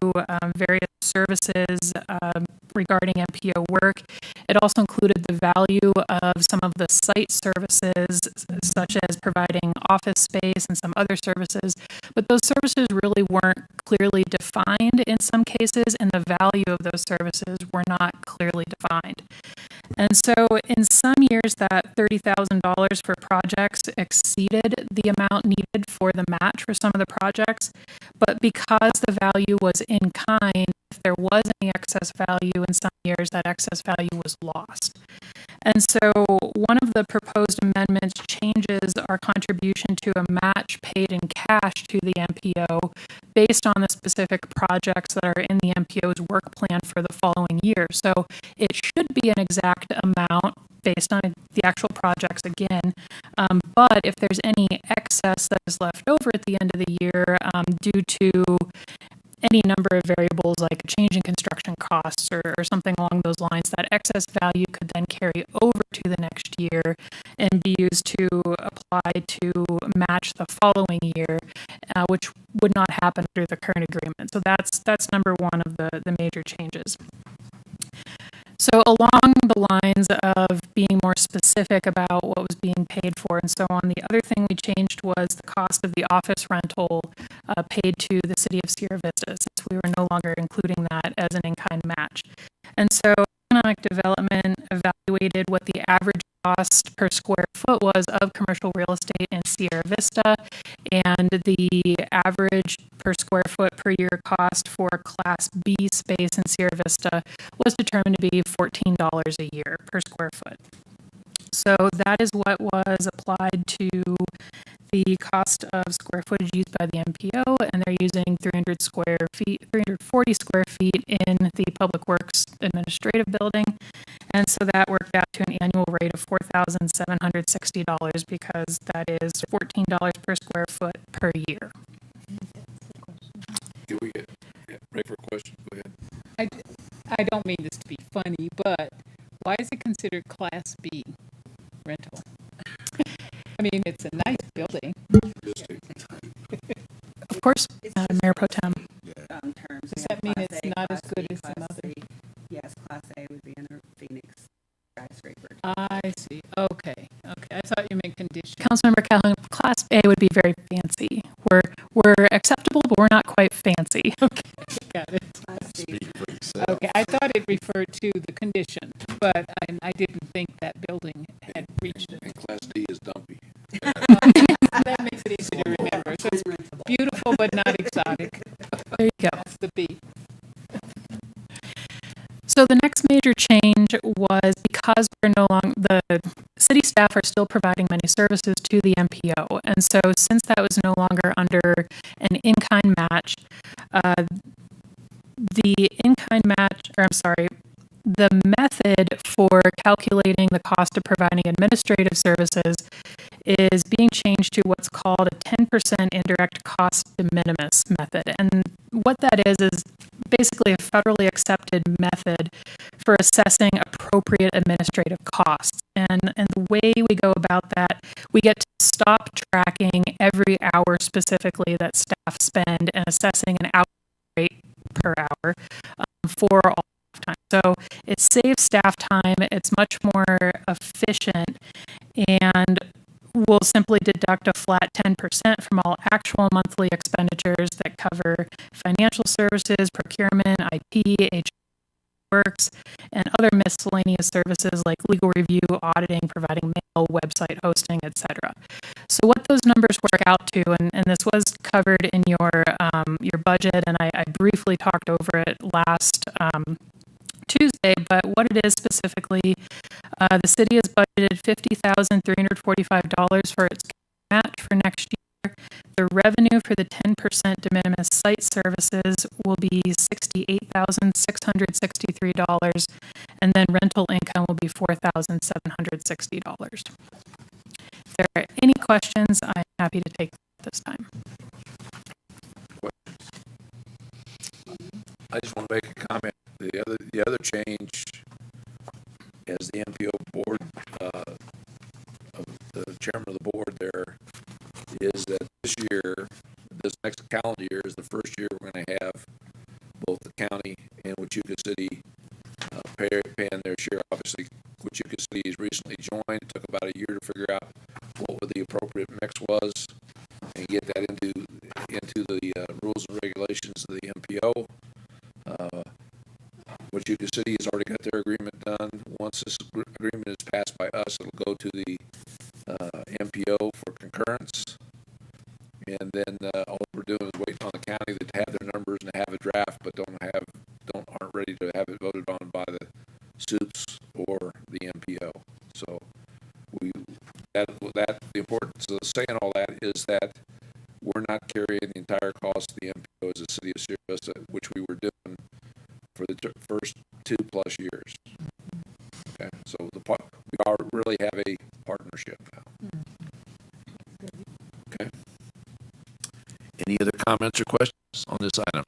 Speaker 12: various services regarding MPO work. It also included the value of some of the site services, such as providing office space and some other services. But those services really weren't clearly defined in some cases, and the value of those services were not clearly defined. And so in some years, that $30,000 for projects exceeded the amount needed for the match for some of the projects. But because the value was in kind, if there was any excess value in some years, that excess value was lost. And so one of the proposed amendments changes our contribution to a match paid in cash to the MPO based on the specific projects that are in the MPO's work plan for the following year. So it should be an exact amount based on the actual projects again. But if there's any excess that is left over at the end of the year due to any number of variables like a change in construction costs or something along those lines, that excess value could then carry over to the next year and be used to apply to match the following year, which would not happen under the current agreement. So that's number one of the major changes. So along the lines of being more specific about what was being paid for and so on, the other thing we changed was the cost of the office rental paid to the city of Sierra Vista, since we were no longer including that as an in-kind match. And so economic development evaluated what the average cost per square foot was of commercial real estate in Sierra Vista, and the average per square foot per year cost for Class B space in Sierra Vista was determined to be $14 a year per square foot. So that is what was applied to the cost of square footage used by the MPO, and they're using 340 square feet in the Public Works Administrative Building. And so that worked out to an annual rate of $4,760 because that is $14 per square foot per year.
Speaker 1: Can we get ready for a question? Go ahead.
Speaker 7: I don't mean this to be funny, but why is it considered Class B rental? I mean, it's a nice building.
Speaker 12: Of course, Mayor Pro Tem.
Speaker 6: Terms.
Speaker 7: Does that mean it's not as good as some
Speaker 6: Class
Speaker 7: other?
Speaker 6: C. Yes, Class A would be in a Phoenix skyscraper.
Speaker 7: I see. Okay. I thought you meant condition.
Speaker 12: Councilmember Calhoun, Class A would be very fancy. We're acceptable, but we're not quite fancy.
Speaker 7: Okay, got it.
Speaker 6: Class C.
Speaker 7: Okay, I thought it referred to the condition, but I didn't think that building had reached it.
Speaker 1: And Class D is dumpy.
Speaker 7: That makes it easy to remember. So it's beautiful but not exotic.
Speaker 12: There you go.
Speaker 7: That's the B.
Speaker 12: So the next major change was because we're no longer, the city staff are still providing many services to the MPO. And so since that was no longer under an in-kind match, the method for calculating the cost of providing administrative services is being changed to what's called a 10% indirect cost de minimis method. And what that is basically a federally accepted method for assessing appropriate administrative costs. And the way we go about that, we get to stop tracking every hour specifically that staff spend and assessing an hourly rate per hour for all time. So it saves staff time, it's much more efficient, and we'll simply deduct a flat 10% from all actual monthly expenditures that cover financial services, procurement, IT, HR works, and other miscellaneous services like legal review, auditing, providing mail, website hosting, etc. So what those numbers work out to, and this was covered in your budget, and I briefly talked over it last Tuesday, but what it is specifically, the city has budgeted $50,345 for its match for next year. The revenue for the 10% de minimis site services will be $68,663, and then rental income will be $4,760. If there are any questions, I'm happy to take them at this time.
Speaker 1: I just want to make a comment. The other change, as the MPO board, the chairman of the board there, is that this next calendar year is the first year we're going to have both the county and Huachuca City paying their share. Obviously, Huachuca City has recently joined. It took about a year to figure out what the appropriate mix was and get that into the rules and regulations of the MPO. Huachuca City has already got their agreement done. Once this agreement is passed by us, it'll go to the MPO for concurrence. And then all we're doing is waiting on the county to have their numbers and have a draft, but aren't ready to have it voted on by the SUPS or the MPO. So the importance of saying all that is that we're not carrying the entire cost of the MPO as a city of Sierra Vista, which we were doing for the first 2+ years. Okay, so we really have a partnership now. Okay. Any other comments or questions on this item?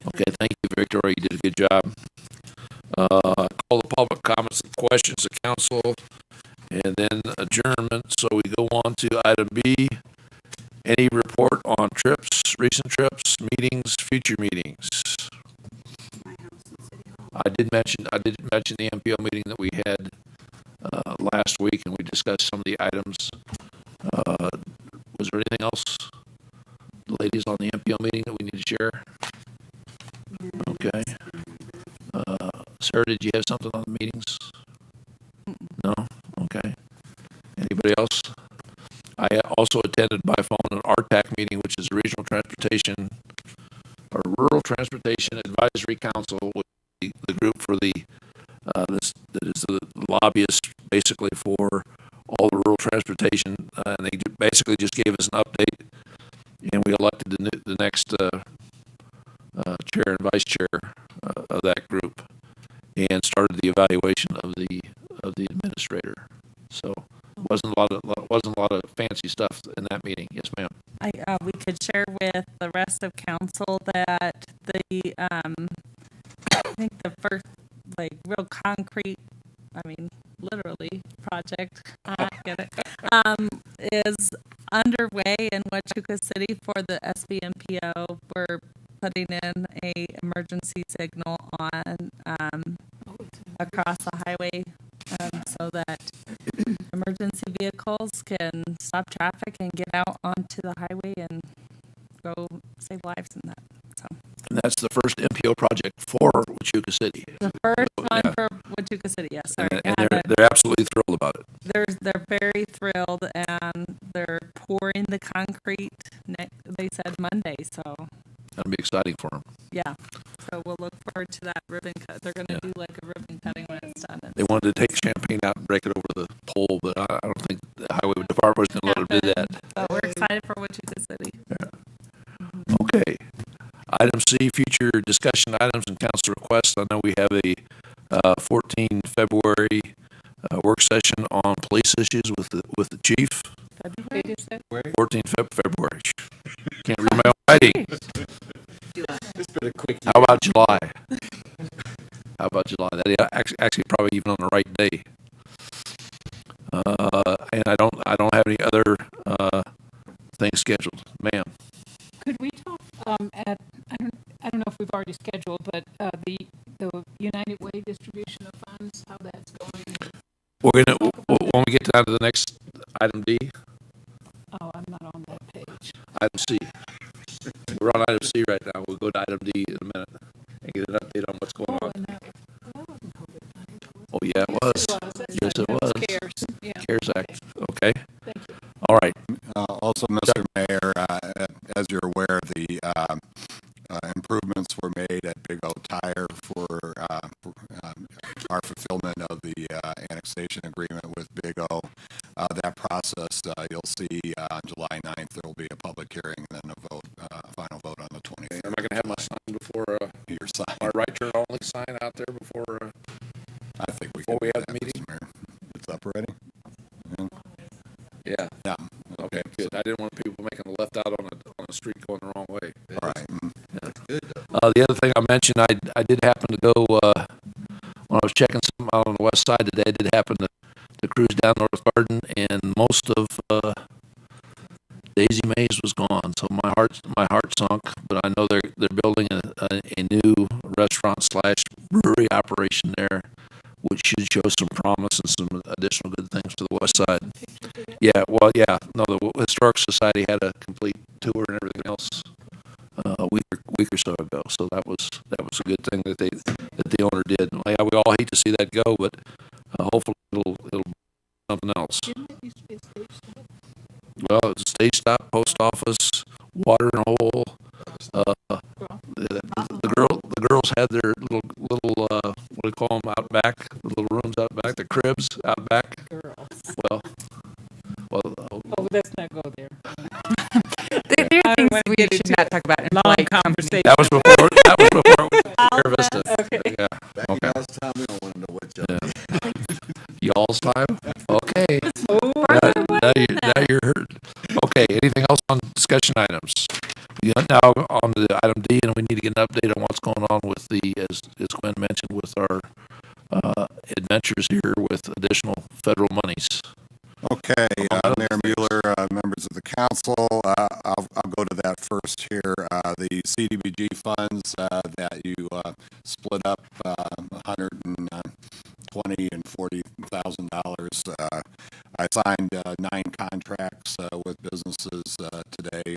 Speaker 1: Okay, thank you, Victoria. You did a good job. Call the public comments and questions to council, and then adjournment. So we go on to item B. Any report on trips, recent trips, meetings, future meetings? I did mention the MPO meeting that we had last week, and we discussed some of the items. Was there anything else, ladies, on the MPO meeting that we need to share? Okay. Sarah, did you have something on the meetings? No? Okay. Anybody else? I also attended by phone an RTAC meeting, which is a Rural Transportation Advisory Council, which is the group for that is the lobbyist basically for all the rural transportation, and they basically just gave us an update, and we elected the next chair and vice chair of that group, and started the evaluation of the administrator. So wasn't a lot of fancy stuff in that meeting. Yes, ma'am.
Speaker 3: We could share with the rest of council that the I think the first real concrete, literally project, get it, is underway in Huachuca City for the SBMPO. We're putting in a emergency signal on across the highway so that emergency vehicles can stop traffic and get out onto the highway and go save lives in that. So
Speaker 1: And that's the first MPO project for Huachuca City.
Speaker 3: the first one
Speaker 1: Yeah.
Speaker 3: for Huachuca City, yes. Sorry.
Speaker 1: And
Speaker 3: Yeah,
Speaker 1: they're absolutely thrilled about it.
Speaker 3: they're very thrilled, and they're pouring the concrete. They said Monday, so
Speaker 1: That'll be exciting for them.
Speaker 3: yeah. So we'll look forward to that ribbon cut. They're going to do like a ribbon cutting when it's done.
Speaker 1: They wanted to take champagne out and break it over the pole, but I don't think the highway department was going to let them do that.
Speaker 3: So we're excited for Huachuca City.
Speaker 1: Okay. Item C, future discussion items and council requests. I know we have a 14 February work session on police issues with the chief.
Speaker 7: February, is that?
Speaker 1: 14 February. Can't read my own writing.
Speaker 2: It's been a quick
Speaker 1: How about July? How about July? That actually probably even on the right day. And I don't have any other things scheduled, ma'am.
Speaker 7: Could we talk at I don't know if we've already scheduled, but the United Way distribution of funds, how that's going?
Speaker 1: We're gonna when we get down to the next item D,
Speaker 7: Oh, I'm not on that page.
Speaker 1: item C. We're on item C right now. We'll go to item D in a minute and get an update on what's going on.
Speaker 7: And that wasn't COVID.
Speaker 1: Oh yeah, it was. Yes, it was.
Speaker 7: CARES, yeah.
Speaker 1: CARES Act. Okay.
Speaker 7: Thank you.
Speaker 1: All right.
Speaker 5: Also, Mr. Mayor, as you're aware, the improvements were made at Big O Tire for our fulfillment of the annexation agreement with Big O. That process, you'll see on July 9th, there will be a public hearing and then a vote, final vote on the 23rd.
Speaker 1: Am I going to have my sign before
Speaker 5: Your sign.
Speaker 1: my right turn only sign out there before?
Speaker 5: I think
Speaker 1: before we
Speaker 5: can
Speaker 1: have
Speaker 5: do
Speaker 1: the
Speaker 5: that,
Speaker 1: meeting?
Speaker 5: Mr. Mayor. It's up already?
Speaker 1: Yeah.
Speaker 5: Yeah.
Speaker 1: Okay. Good. I didn't want people making a left out on a street going the wrong way.
Speaker 5: All right.
Speaker 1: The other thing I mentioned, I did happen to go when I was checking something out on the west side today. I did happen to cruise down North Garden, and most of Daisy Mays was gone. So my heart sunk. But I know they're building a new restaurant / brewery operation there, which should show some promise and some additional good things to the west side. Yeah, well, yeah. No, the Historic Society had a complete tour and everything else a week or so ago. So that was a good thing that the owner did. Yeah, we all hate to see that go, but hopefully it'll be something else. Well, it's a stage stop, post office, watering hole. The girls had their little what do you call them out back? The little rooms out back, the cribs out back. Well.
Speaker 7: Oh, let's not go there.
Speaker 10: There are things we should not talk about in
Speaker 7: Long
Speaker 10: polite
Speaker 7: conversation.
Speaker 1: That was before it was Air Vista.
Speaker 7: Okay.
Speaker 1: Yeah.
Speaker 2: Back
Speaker 1: Okay.
Speaker 2: in y'all's time, we don't want to know what y'all
Speaker 1: Y'all's time? Okay. Now you're heard. Okay, anything else on discussion items? Now on the item D, and we need to get an update on what's going on with as Gwen mentioned, with our adventures here with additional federal monies.
Speaker 5: Okay, Mayor Mueller, members of the council, I'll go to that first here. The CDBG funds that you split up $120,000 and $40,000. I signed 9 contracts with businesses today,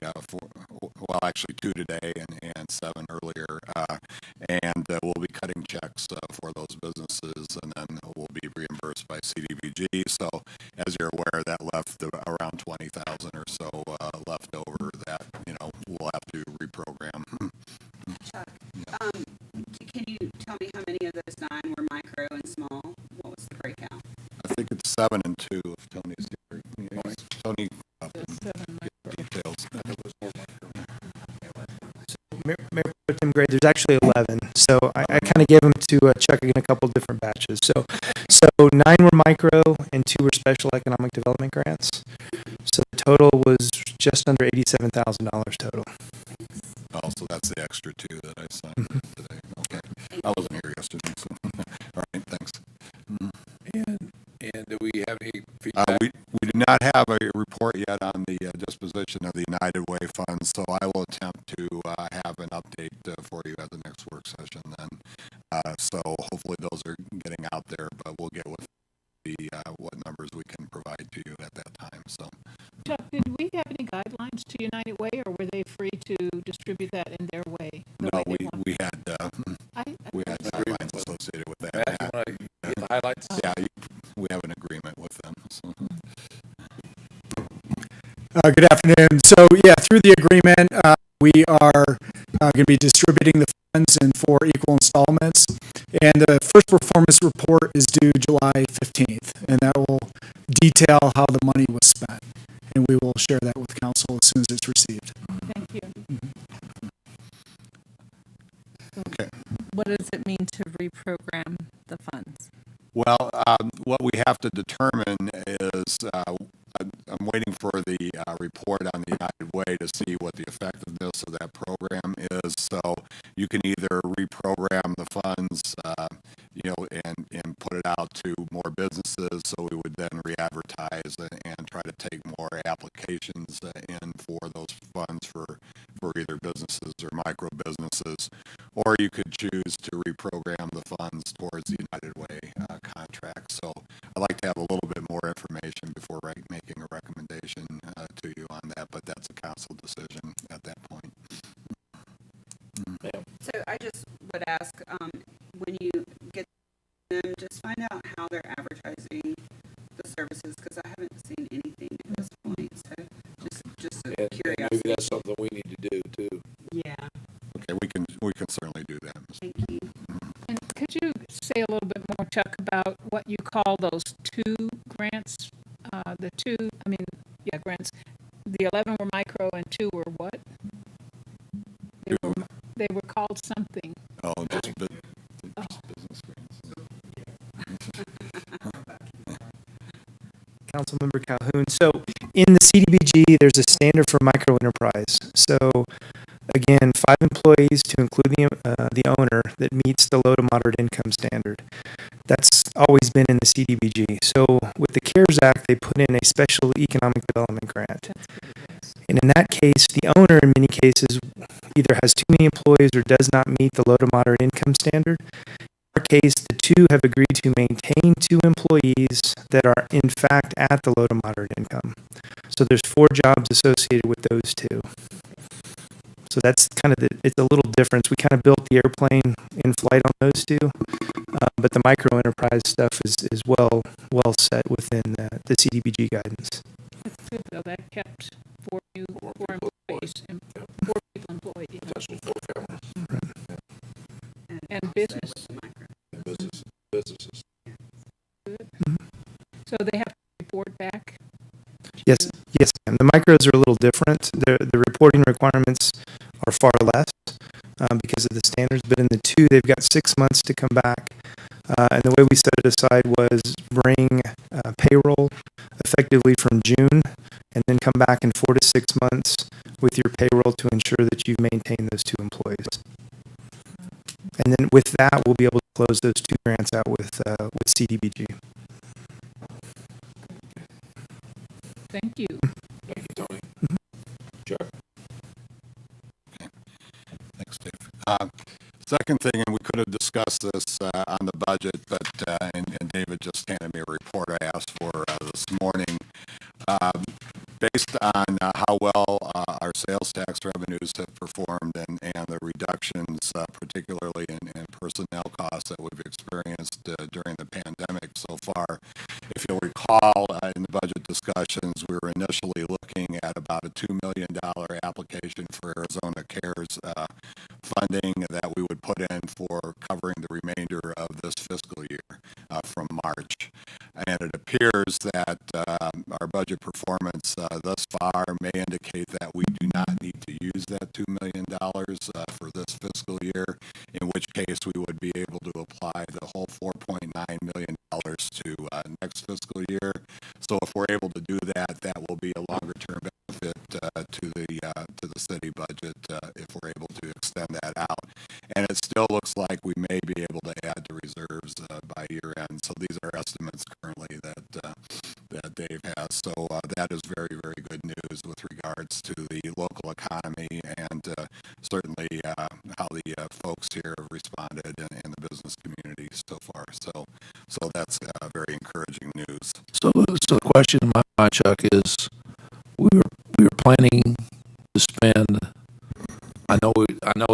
Speaker 5: actually 2 today and 7 earlier, and we'll be cutting checks for those businesses, and then we'll be reimbursed by CDBG. So, as you're aware, that left around 20,000 or so left over that we'll have to reprogram.
Speaker 6: Chuck, can you tell me how many of those 9 were micro and small? What was the breakout?
Speaker 5: I think it's too, if Tony's here. Tony, get details.
Speaker 13: Mayor Pro Tem Gray, there's actually 11. So I kind of gave them to Chuck in a couple different batches. So 9 were micro and 2 were special economic development grants. So the total was just under $87,000 total.
Speaker 5: Oh, so that's the extra 2 that I signed today. Okay. I wasn't here yesterday, so. All right, thanks.
Speaker 1: And do we have any feedback?
Speaker 5: We do not have a report yet on the disposition of the United Way funds, so I will attempt to have an update for you at the next work session then. So hopefully those are getting out there, but we'll get with the what numbers we can provide to you at that time. So,
Speaker 7: Chuck, did we have any guidelines to United Way, or were they free to distribute that in their way?
Speaker 5: no, we had guidelines associated with that.
Speaker 1: Matt, you want to get the highlights?
Speaker 5: Yeah, we have an agreement with them. So.
Speaker 13: Good afternoon. So yeah, through the agreement, we are going to be distributing the funds in 4 equal installments. And the first performance report is due July 15th, and that will detail how the money was spent. And we will share that with council as soon as it's received.
Speaker 7: Thank you.
Speaker 5: Okay.
Speaker 3: What does it mean to reprogram the funds?
Speaker 5: Well, what we have to determine is I'm waiting for the report on the United Way to see what the effectiveness of that program is. So you can either reprogram the funds, and put it out to more businesses. So we would then re-advertise and try to take more applications in for those funds for either businesses or micro businesses, or you could choose to reprogram the funds towards the United Way contract. So I'd like to have a little bit more information before making a recommendation to you on that, but that's a council decision at that point.
Speaker 6: So I just would ask, when you get them, just find out how they're advertising the services, because I haven't seen anything at this point. So just a
Speaker 1: And
Speaker 6: curiosity.
Speaker 1: maybe that's something we need to do too.
Speaker 6: Yeah.
Speaker 5: Okay, we can certainly do that.
Speaker 6: Thank you.
Speaker 7: And could you say a little bit more, Chuck, about what you call those 2 grants? Grants. The 11 were micro and 2 were what? They were called something.
Speaker 5: Oh, just business grants.
Speaker 13: Councilmember Calhoun. So in the CDBG, there's a standard for micro enterprise. So again, 5 employees to include the owner that meets the low to moderate income standard. That's always been in the CDBG. So with the CARES Act, they put in a special economic development grant. And in that case, the owner in many cases either has too many employees or does not meet the low to moderate income standard. In our case, the 2 have agreed to maintain 2 employees that are in fact at the low to moderate income. So there's 4 jobs associated with those 2. So that's kind of it's a little difference. We kind of built the airplane in flight on those 2, but the micro enterprise stuff is well set within the CDBG guidance.
Speaker 7: That's good, though. That kept 4 employees and 4 people employed. And business.
Speaker 1: Businesses.
Speaker 7: So they have to report back?
Speaker 13: Yes, ma'am. The micros are a little different. The reporting requirements are far less because of the standards, but in the 2, they've got 6 months to come back. And the way we set it aside was bring payroll effectively from June and then come back in 4 to 6 months with your payroll to ensure that you've maintained those 2 employees. And then with that, we'll be able to close those 2 grants out with CDBG.
Speaker 7: Thank you.
Speaker 1: Thank you, Tony. Chuck?
Speaker 5: Thanks, Dave. Second thing, and we could have discussed this on the budget, but and David just handed me a report I asked for this morning. Based on how well our sales tax revenues have performed and the reductions, particularly in personnel costs that we've experienced during the pandemic so far, if you'll recall, in the budget discussions, we were initially looking at about a $2 million application for Arizona CARES funding that we would put in for covering the remainder of this fiscal year from March. And it appears that estimates thus far may indicate that we do not need to use that $2 million for this fiscal year, in which case we would be able to apply the whole $4.9 million to next fiscal year. So if we're able to do that, that will be a longer-term benefit to the city budget if we're able to extend that out. And it still looks like we may be able to add to reserves by year end. So these are estimates currently that Dave has. So that is very, very good news with regards to the local economy and certainly how the folks here have responded in the business community so far. So that's very encouraging news.
Speaker 1: So the question in my mind, Chuck, is we were planning to spend. I know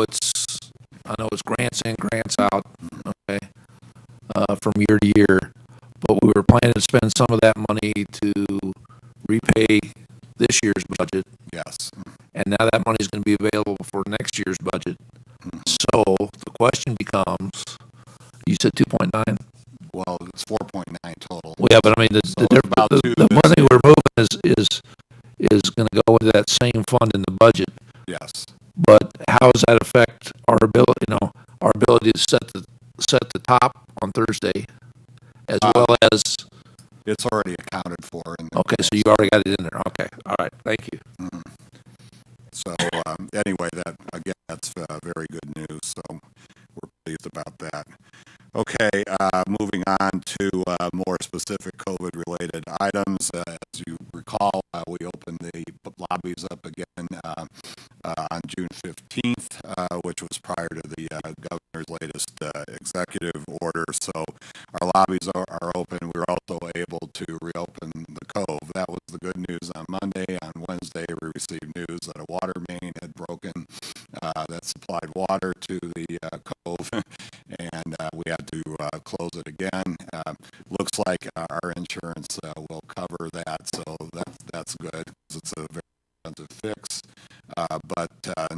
Speaker 1: it's grants in, grants out, okay, from year to year, but we were planning to spend some of that money to repay this year's budget.
Speaker 5: Yes.
Speaker 1: And now that money is going to be available for next year's budget. So the question becomes, you said 2.9?
Speaker 5: Well, it's 4.9 total.
Speaker 1: Well, yeah, but I mean, the money we're moving is going to go into that same fund in the budget.
Speaker 5: Yes.
Speaker 1: But how does that affect our ability, our ability to set the top on Thursday, as well as?
Speaker 5: It's already accounted for.
Speaker 1: Okay, so you already got it in there. Okay, all right, thank you.
Speaker 5: Mm-hmm. So anyway, that's very good news. So we're pleased about that. Okay, moving on to more specific COVID-related items. As you recall, we opened the lobbies up again on June 15th, which was prior to the governor's latest executive order. So our lobbies are open. We were also able to reopen the Cove. That was the good news on Monday. On Wednesday, we received news that a water main had broken that supplied water to the Cove, and we had to close it again. Looks like our insurance will cover that, so that's good. It's a very expensive fix, but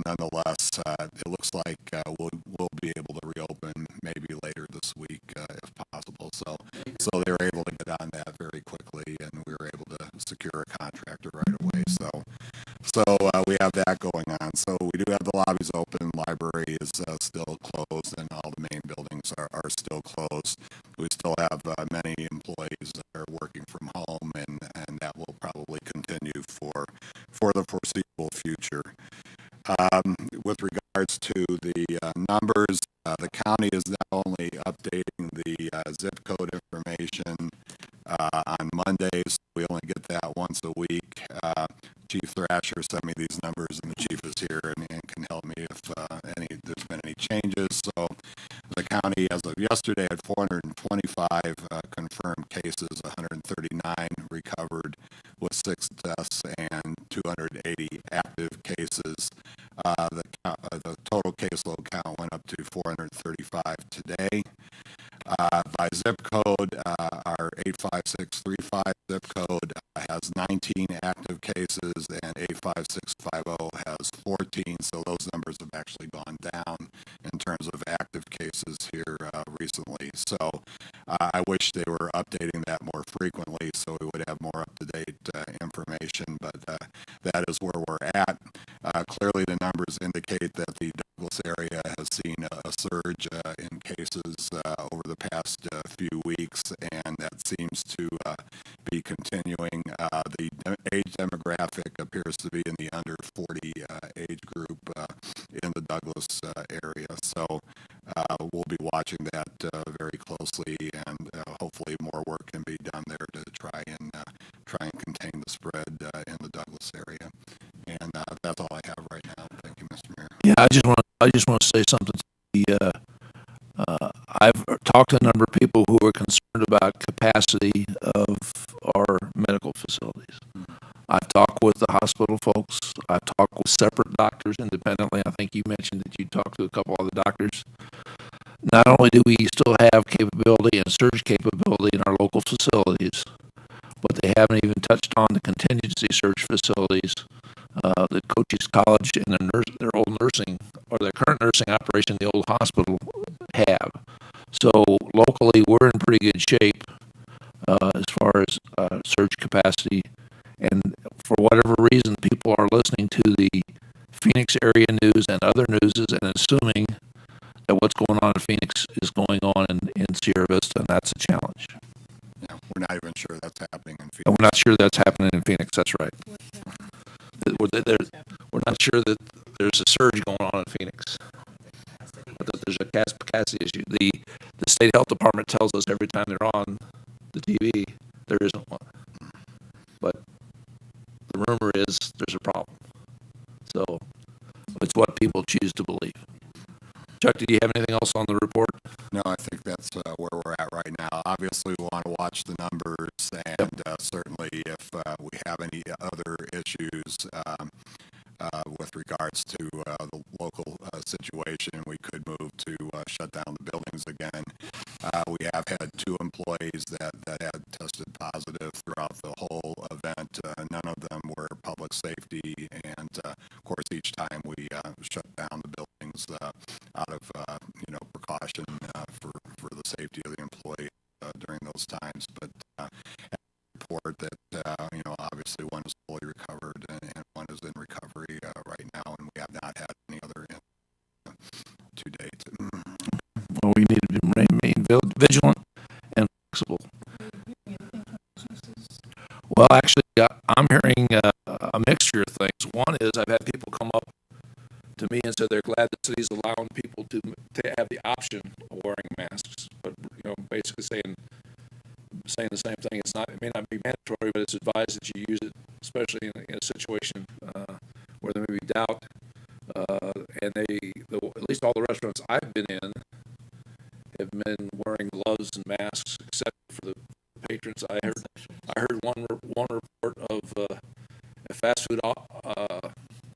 Speaker 5: nonetheless, it looks like we'll be able to reopen maybe later this week if possible. So they were able to get on that very quickly, and we were able to secure a contractor right away. So we have that going on. So we do have the lobbies open. Library is still closed, and all the main buildings are still closed. We still have many employees that are working from home, and that will probably continue for the foreseeable future. With regards to the numbers, the county is not only updating the zip code information on Mondays. We only get that once a week. Chief Thrasher sent me these numbers, and the chief is here and can help me if there's been any changes. So the county, as of yesterday, had 425 confirmed cases, 139 recovered with 6 deaths, and 280 active cases. The total caseload count went up to 435 today. By zip code, our 85635 zip code has 19 active cases, and 85650 has 14. So those numbers have actually gone down in terms of active cases here recently. So I wish they were updating that more frequently so we would have more up-to-date information, but that is where we're at. Clearly, the numbers indicate that the Douglas area has seen a surge in cases over the past few weeks, and that seems to be continuing. The age demographic appears to be in the under 40 age group in the Douglas area. So we'll be watching that very closely, and hopefully more work can be done there to try and contain the spread in the Douglas area. And that's all I have right now. Thank you, Mr. Mayor.
Speaker 1: Yeah, I just want to say something. I've talked to a number of people who are concerned about capacity of our medical facilities. I've talked with the hospital folks. I've talked with separate doctors independently. I think you mentioned that you talked to a couple other doctors. Not only do we still have capability and surge capability in our local facilities, but they haven't even touched on the contingency surge facilities that Cochise College and their old nursing or their current nursing operation, the old hospital, have. So locally, we're in pretty good shape as far as surge capacity. And for whatever reason, people are listening to the Phoenix area news and other newses and assuming that what's going on in Phoenix is going on in Sierra Vista, and that's a challenge.
Speaker 5: Yeah, we're not even sure that's happening in
Speaker 1: And
Speaker 5: Phoenix.
Speaker 1: we're not sure that's happening in Phoenix. That's right. We're not sure that there's a surge going on in Phoenix, but that there's a capacity issue. The state health department tells us every time they're on the TV there isn't one, but the rumor is there's a problem. So it's what people choose to believe. Chuck, do you have anything else on the report?
Speaker 5: No, I think that's where we're at right now. Obviously, we want to watch the numbers, and certainly if we have any other issues with regards to the local situation, we could move to shut down the buildings again. We have had 2 employees that had tested positive throughout the whole event. None of them were public safety, and of course, each time we shut down the buildings out of precaution for the safety of the employee during those times. But report that obviously one is fully recovered and one is in recovery right now, and we have not had any other to date.
Speaker 1: Well, we need to remain vigilant and flexible. Well, actually, I'm hearing a mixture of things. One is I've had people come up to me and said they're glad the city's allowing people to have the option of wearing masks, but basically saying the same thing. It may not be mandatory, but it's advised that you use it, especially in a situation where there may be doubt. And at least all the restaurants I've been in have been wearing gloves and masks, except for the patrons. I heard one report of a fast food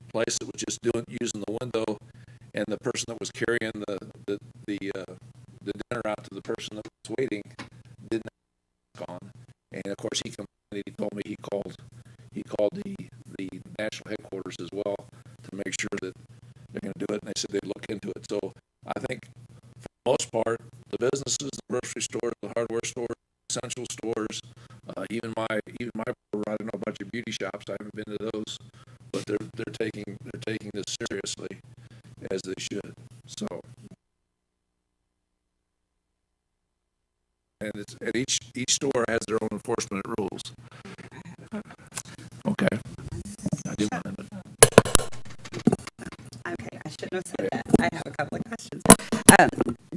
Speaker 1: place that was just using the window, and the person that was carrying the dinner out to the person that was waiting didn't have a mask on. And of course, he told me he called the national headquarters as well to make sure that they're going to do it, and they said they'd look into it. So I think for the most part, the businesses, the grocery stores, the hardware stores, essential stores, even my I don't know about your beauty shops. I haven't been to those, but they're taking this seriously, as they should. So, and each store has their own enforcement rules. Okay. I do want to.
Speaker 6: Okay, I shouldn't have said that. I have a couple of questions.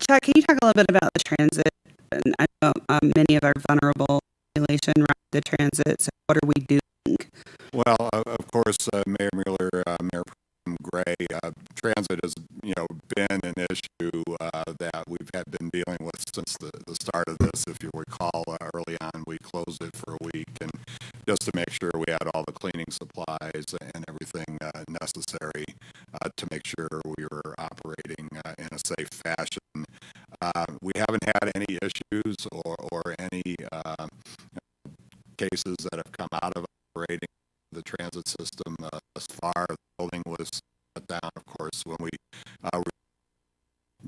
Speaker 6: Chuck, can you talk a little bit about the transit? And I know many of our vulnerable population ride the transit. So what are we doing?
Speaker 5: Well, of course, Mayor Mueller, Mayor Gray, transit has been an issue that we've been dealing with since the start of this. If you recall, early on we closed it for a week, and just to make sure we had all the cleaning supplies and everything necessary to make sure we were operating in a safe fashion. We haven't had any issues or any cases that have come out of operating the transit system thus far. The building was shut down, of course, when we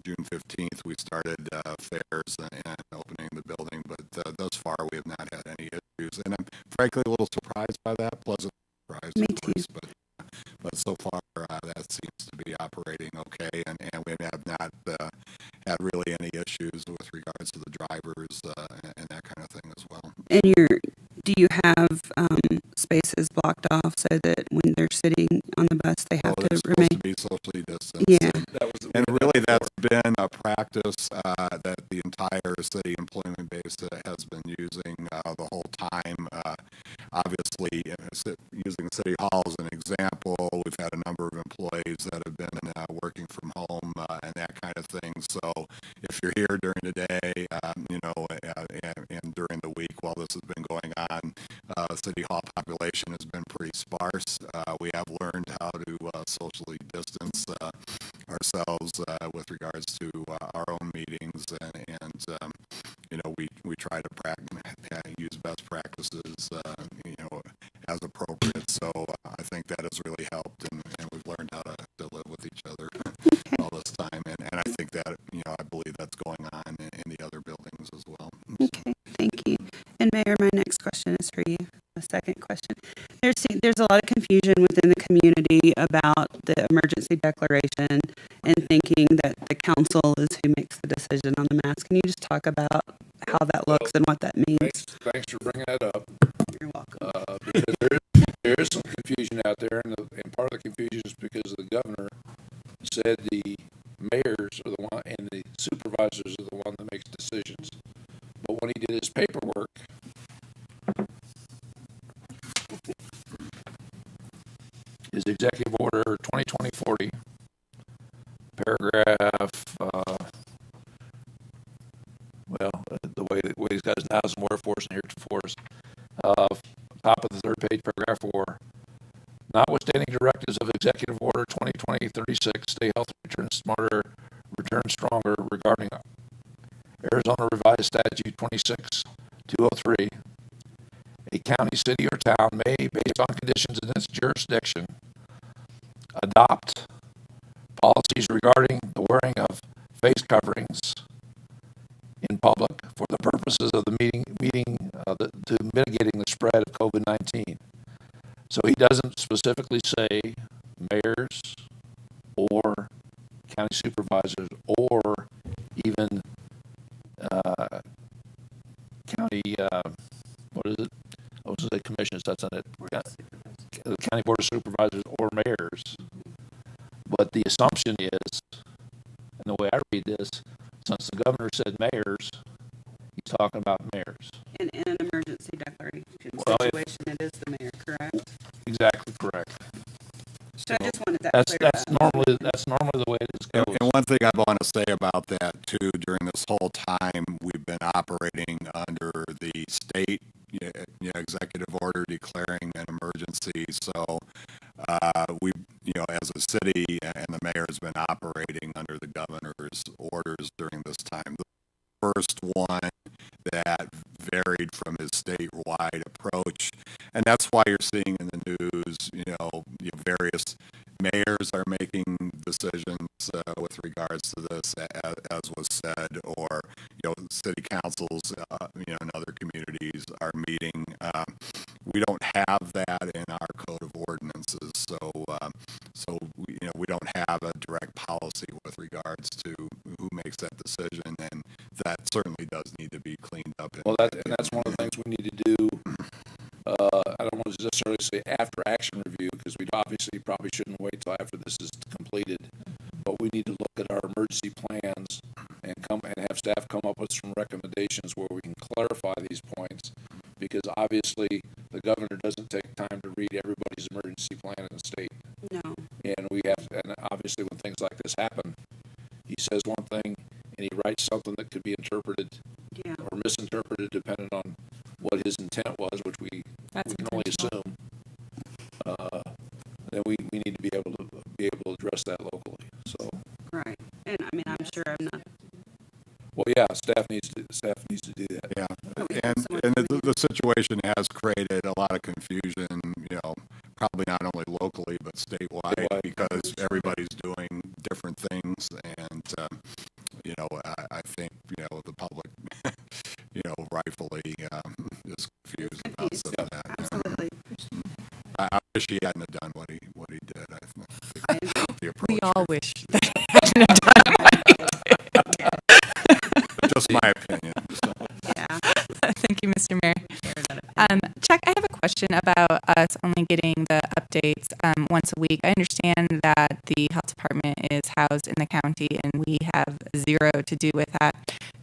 Speaker 5: June 15th we started fairs and opening the building, but thus far we have not had any issues, and I'm frankly a little surprised by that. Pleasant surprise,
Speaker 6: Me
Speaker 5: of course,
Speaker 6: too.
Speaker 5: but so far that seems to be operating okay, and we have not had really any issues with regards to the drivers and that kind of thing as well.
Speaker 6: And do you have spaces blocked off so that when they're sitting on the bus, they have to
Speaker 5: they're
Speaker 6: remain?
Speaker 5: supposed to be socially distanced.
Speaker 6: Yeah.
Speaker 5: And really that's been a practice that the entire city employment base has been using the whole time. Obviously, using City Hall as an example, we've had a number of employees that have been working from home and that kind of thing. So if you're here during the day, and during the week while this has been going on, City Hall population has been pretty sparse. We have learned how to socially distance ourselves with regards to our own meetings, and we try to use best practices, as appropriate. So I think that has really helped, and we've learned how to live with each other all this time, and I think that I believe that's going on in the other buildings as well.
Speaker 6: Okay, thank you. And Mayor, my next question is for you. The second question. There there's a lot of confusion within the community about the emergency declaration and thinking that the council is who makes the decision on the mask. Can you just talk about how that looks and what that means?
Speaker 1: Thanks for bringing that up.
Speaker 6: You're welcome.
Speaker 1: Because there is some confusion out there, and part of the confusion is because the governor said the mayors are the one and the supervisors are the one that makes decisions. But when he did his paperwork, his executive order 2020-40, paragraph, the way he's got his nows and wherefores and heretofores, top of the third page, paragraph 4. Notwithstanding directives of Executive Order 2020-36, Stay Healthy, Return Smarter, Return Stronger regarding Arizona Revised Statute 26-203, a county, city, or town may, based on conditions in its jurisdiction, adopt policies regarding the wearing of face coverings in public for the purposes of to mitigating the spread of COVID-19. So he doesn't specifically say mayors or county supervisors or even county, commissions, that's on it, the county board of supervisors or mayors. But the assumption is, and the way I read this, since the governor said mayors, he's talking about mayors.
Speaker 6: In an emergency declaration situation, it is the mayor, correct?
Speaker 1: Exactly correct.
Speaker 6: So I just wanted that
Speaker 1: that's normally the way it is goes.
Speaker 5: And one thing I want to say about that too, during this whole time, we've been operating under the state executive order declaring an emergency. So we, as a city, and the mayor has been operating under the governor's orders during this time. The first one that varied from his statewide approach, and that's why you're seeing in the news, various mayors are making decisions with regards to this, as was said, or city councils, in other communities are meeting. We don't have that in our code of ordinances, so we don't have a direct policy with regards to who makes that decision, and that certainly does need to be cleaned up.
Speaker 1: That's one of the things we need to do. I don't want to necessarily say after action review, because we obviously probably shouldn't wait till after this is completed, but we need to look at our emergency plans and have staff come up with some recommendations where we can clarify these points, because obviously the governor doesn't take time to read everybody's emergency plan in the state.
Speaker 6: No.
Speaker 1: And obviously when things like this happen, he says one thing and he writes something that could be interpreted or misinterpreted depending on what his intent was, which we can only assume. Then we need to be able to address that locally. So
Speaker 6: right, and I'm sure I'm not.
Speaker 1: Well, yeah, staff needs to do that.
Speaker 5: Yeah, and the situation has created a lot of confusion. Probably not only locally but statewide, because everybody's doing different things, and I think the public rightfully is confused about some of that.
Speaker 6: Absolutely.
Speaker 5: I wish he hadn't have done what he did. I think the approach.
Speaker 10: We all wish that he hadn't have done what he did.
Speaker 5: Just my opinion. So.
Speaker 6: Yeah.
Speaker 10: Thank you, Mr. Mayor. Chuck, I have a question about us only getting the updates once a week. I understand that the health department is housed in the county and we have zero to do with that.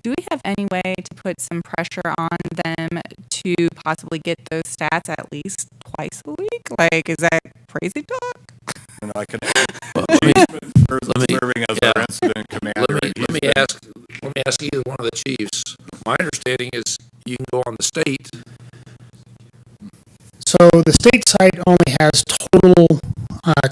Speaker 10: Do we have any way to put some pressure on them to possibly get those stats at least twice a week? Like, is that crazy talk?
Speaker 5: And I can
Speaker 1: serving
Speaker 5: as our incident commander.
Speaker 1: Let me ask either one of the chiefs. My understanding is you can go on the state.
Speaker 14: So the state site only has total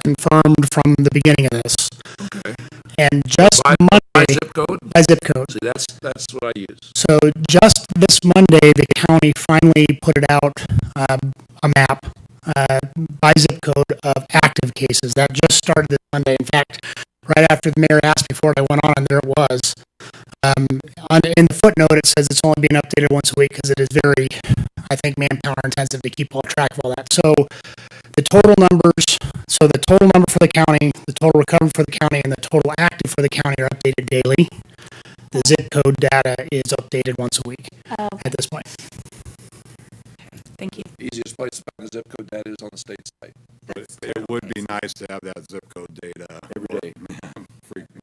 Speaker 14: confirmed from the beginning of this.
Speaker 1: Okay.
Speaker 14: And just Monday,
Speaker 1: by zip code?
Speaker 14: By zip code.
Speaker 1: See, that's what I use.
Speaker 14: So just this Monday, the county finally put it out, a map by zip code of active cases. That just started this Monday. In fact, right after the mayor asked me for it, I went on and there it was. In the footnote, it says it's only being updated once a week because it is very, I think, manpower intensive to keep all track of all that. So the total numbers, so the total number for the county, the total recovered for the county, and the total active for the county are updated daily. The zip code data is updated once a week at this point.
Speaker 10: Thank you.
Speaker 1: Easiest place to find the zip code data is on the state site.
Speaker 5: But it would be nice to have that zip code data
Speaker 1: Every day.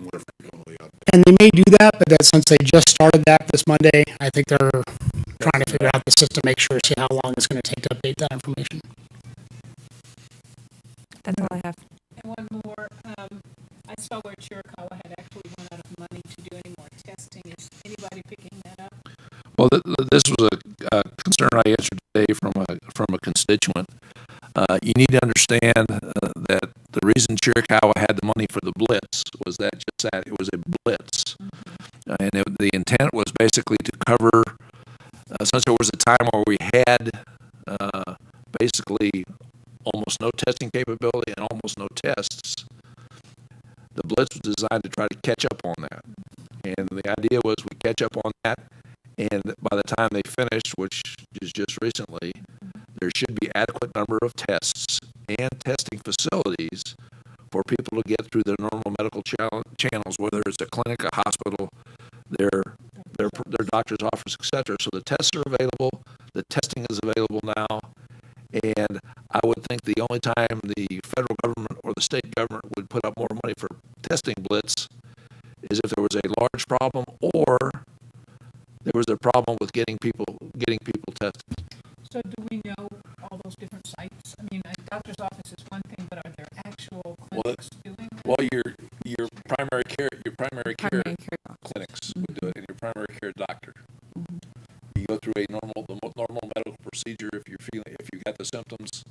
Speaker 5: more frequently up.
Speaker 14: And they may do that, but that since they just started that this Monday, I think they're trying to figure out the system, make sure, see how long it's going to take to update that information.
Speaker 10: That's all I have.
Speaker 7: And one more, I saw where Chiricahua had actually run out of money to do any more testing. Is anybody picking that up?
Speaker 1: Well, this was a concern I answered today from a constituent. You need to understand that the reason Chiricahua had the money for the blitz was that just that it was a blitz, and the intent was basically to cover. Since there was a time where we had basically almost no testing capability and almost no tests, the blitz was designed to try to catch up on that. And the idea was we catch up on that, and by the time they finished, which is just recently, there should be adequate number of tests and testing facilities for people to get through their normal medical channels, whether it's a clinic, a hospital, their doctor's office, etc. So the tests are available, the testing is available now, and I would think the only time the federal government or the state government would put up more money for testing blitz is if there was a large problem or there was a problem with getting people tested.
Speaker 7: So do we know all those different sites? I mean, a doctor's office is one thing, but are there actual clinics doing that?
Speaker 1: Well, your primary care clinics would do it, and your primary care doctor. You go through the normal medical procedure if you got the symptoms,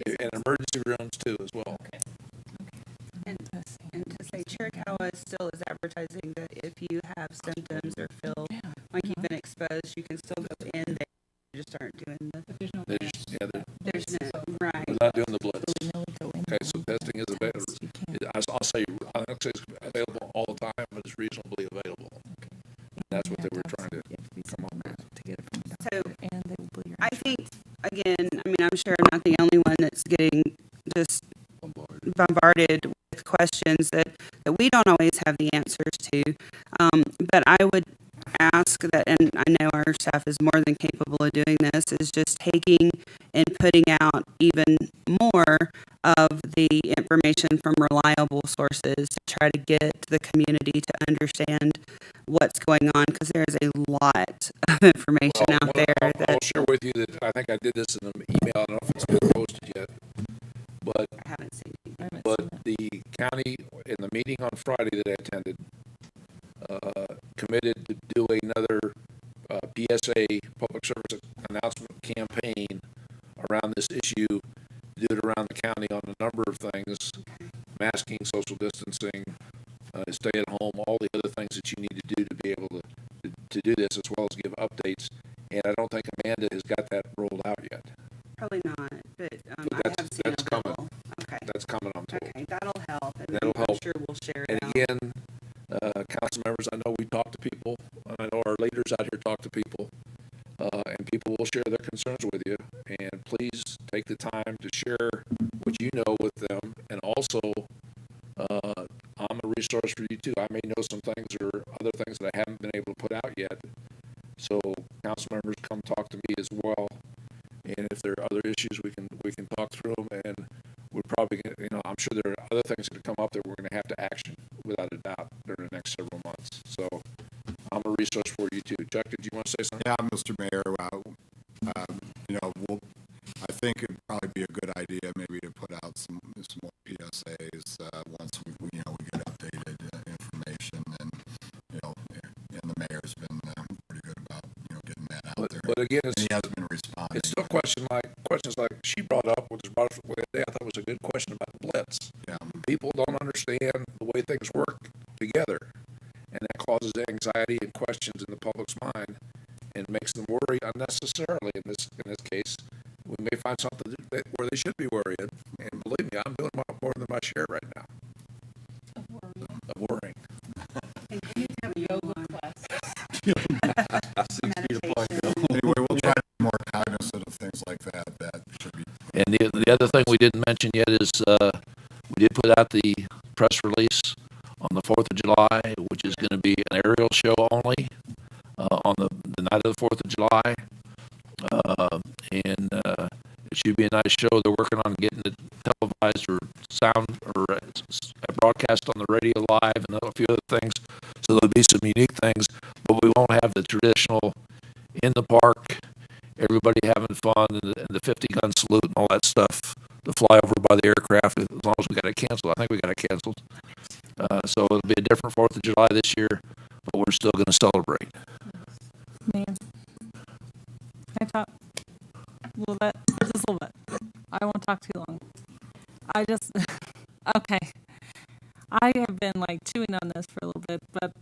Speaker 1: and emergency rooms too as well.
Speaker 6: And to say Chiricahua still is advertising that if you have symptoms or feel like you've been exposed, you can still go in there. You just aren't doing the.
Speaker 7: There's no.
Speaker 6: There's no right.
Speaker 1: They're not doing the blitz. Okay, so testing is available. I'll say it's available all the time, but it's reasonably available. And that's what they were trying to come up with.
Speaker 6: So I think again, I mean, I'm sure I'm not the only one that's getting just bombarded with questions that we don't always have the answers to. But I would ask that, and I know our staff is more than capable of doing this, is just taking and putting out even more of the information from reliable sources to try to get the community to understand what's going on, because there's a lot of information out there.
Speaker 1: I'll share with you that I think I did this in an email. I don't know if it's been posted yet, but
Speaker 6: I haven't seen it.
Speaker 1: But the county, in the meeting on Friday that I attended, committed to do another PSA, public service announcement campaign around this issue, do it around the county on a number of things, masking, social distancing, stay at home, all the other things that you need to do to be able to do this, as well as give updates. And I don't think Amanda has got that rolled out yet.
Speaker 6: Probably not, but I have seen
Speaker 1: that's
Speaker 6: a
Speaker 1: coming.
Speaker 6: couple. Okay.
Speaker 1: That's coming, I'm told.
Speaker 6: Okay, that'll help. And
Speaker 1: That'll
Speaker 6: I'm
Speaker 1: help.
Speaker 6: sure we'll share it
Speaker 1: And
Speaker 6: out.
Speaker 1: again, council members, I know we talk to people, and I know our leaders out here talk to people, and people will share their concerns with you. And please take the time to share what you know with them. And also, I'm a resource for you too. I may know some things or other things that I haven't been able to put out yet. So council members, come talk to me as well. And if there are other issues, we can talk through them. And we're probably gonna, I'm sure there are other things that come up that we're going to have to action without a doubt during the next several months. So I'm a resource for you too. Chuck, did you want to say something?
Speaker 5: Yeah, Mr. Mayor, I think it'd probably be a good idea maybe to put out some more PSAs once we get updated information, and the mayor's been pretty good about getting that out there.
Speaker 1: But again,
Speaker 5: he hasn't been responding.
Speaker 1: It's still questions like she brought up, which was brought up the other day. I thought was a good question about the blitz.
Speaker 5: Yeah.
Speaker 1: People don't understand the way things work together, and that causes anxiety and questions in the public's mind, and makes them worry unnecessarily. In this case, we may find something where they should be worrying. And believe me, I'm doing more than my share right now of worrying.
Speaker 6: And can you
Speaker 1: didn't mention yet is we did put out the press release on the 4th of July, which is going to be an aerial show only on the night of the 4th of July. And it should be a nice show. They're working on getting it televised or sound or broadcast on the radio live and a few other things. So there'll be some unique things, but we won't have the traditional in the park, everybody having fun and the 50-gun salute and all that stuff to fly over by the aircraft as long as we got it canceled. I think we got it canceled. So it'll be a different 4th of July this year, but we're still going to celebrate.
Speaker 3: Man. Can I talk a little bit? Just a little bit. I won't talk too long. I just, okay. I have been like chewing on this for a little bit, but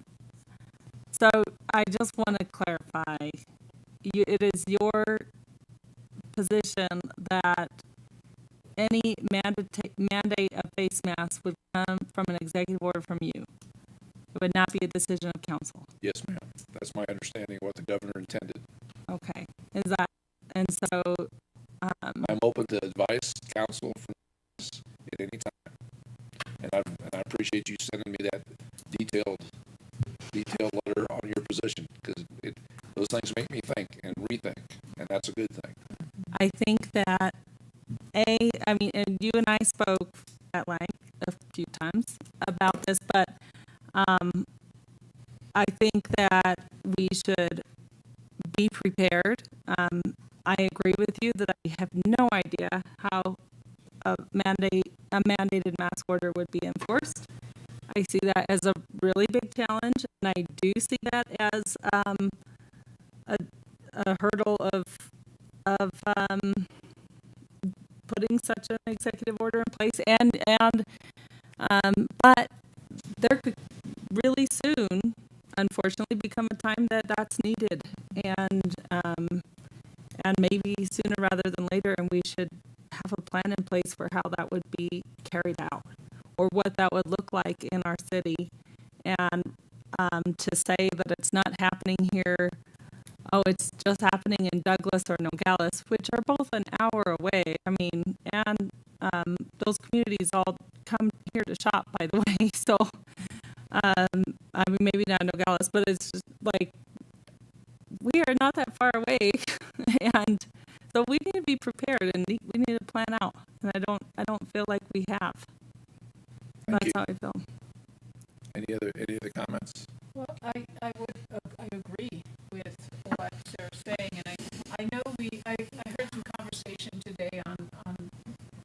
Speaker 3: so I just want to clarify. It is your position that any mandate of face masks would come from an executive order from you. It would not be a decision of council.
Speaker 1: Yes, ma'am. That's my understanding of what the governor intended.
Speaker 3: Okay. Is that, and so,
Speaker 1: I'm open to advice, counsel from us at any time. And I appreciate you sending me that detailed letter on your position, because those things make me think and rethink, and that's a good thing.
Speaker 3: I think that I mean, and you and I spoke at length a few times about this, but I think that we should be prepared. I agree with you that I have no idea how a mandated mask order would be enforced. I see that as a really big challenge, and I do see that as a hurdle of putting such an executive order in place, but there could really soon, unfortunately, become a time that that's needed, and maybe sooner rather than later, and we should have a plan in place for how that would be carried out, or what that would look like in our city, and to say that it's not happening here. Oh, it's just happening in Douglas or Nogales, which are both an hour away. I mean, and those communities all come here to shop, by the way. So, I mean, maybe not Nogales, but it's just like we are not that far away, and so we need to be prepared and we need to plan out. And I don't feel like we have. That's how I feel.
Speaker 1: Any other comments?
Speaker 7: Well, I agree with what they're saying, and I know I heard some conversation today on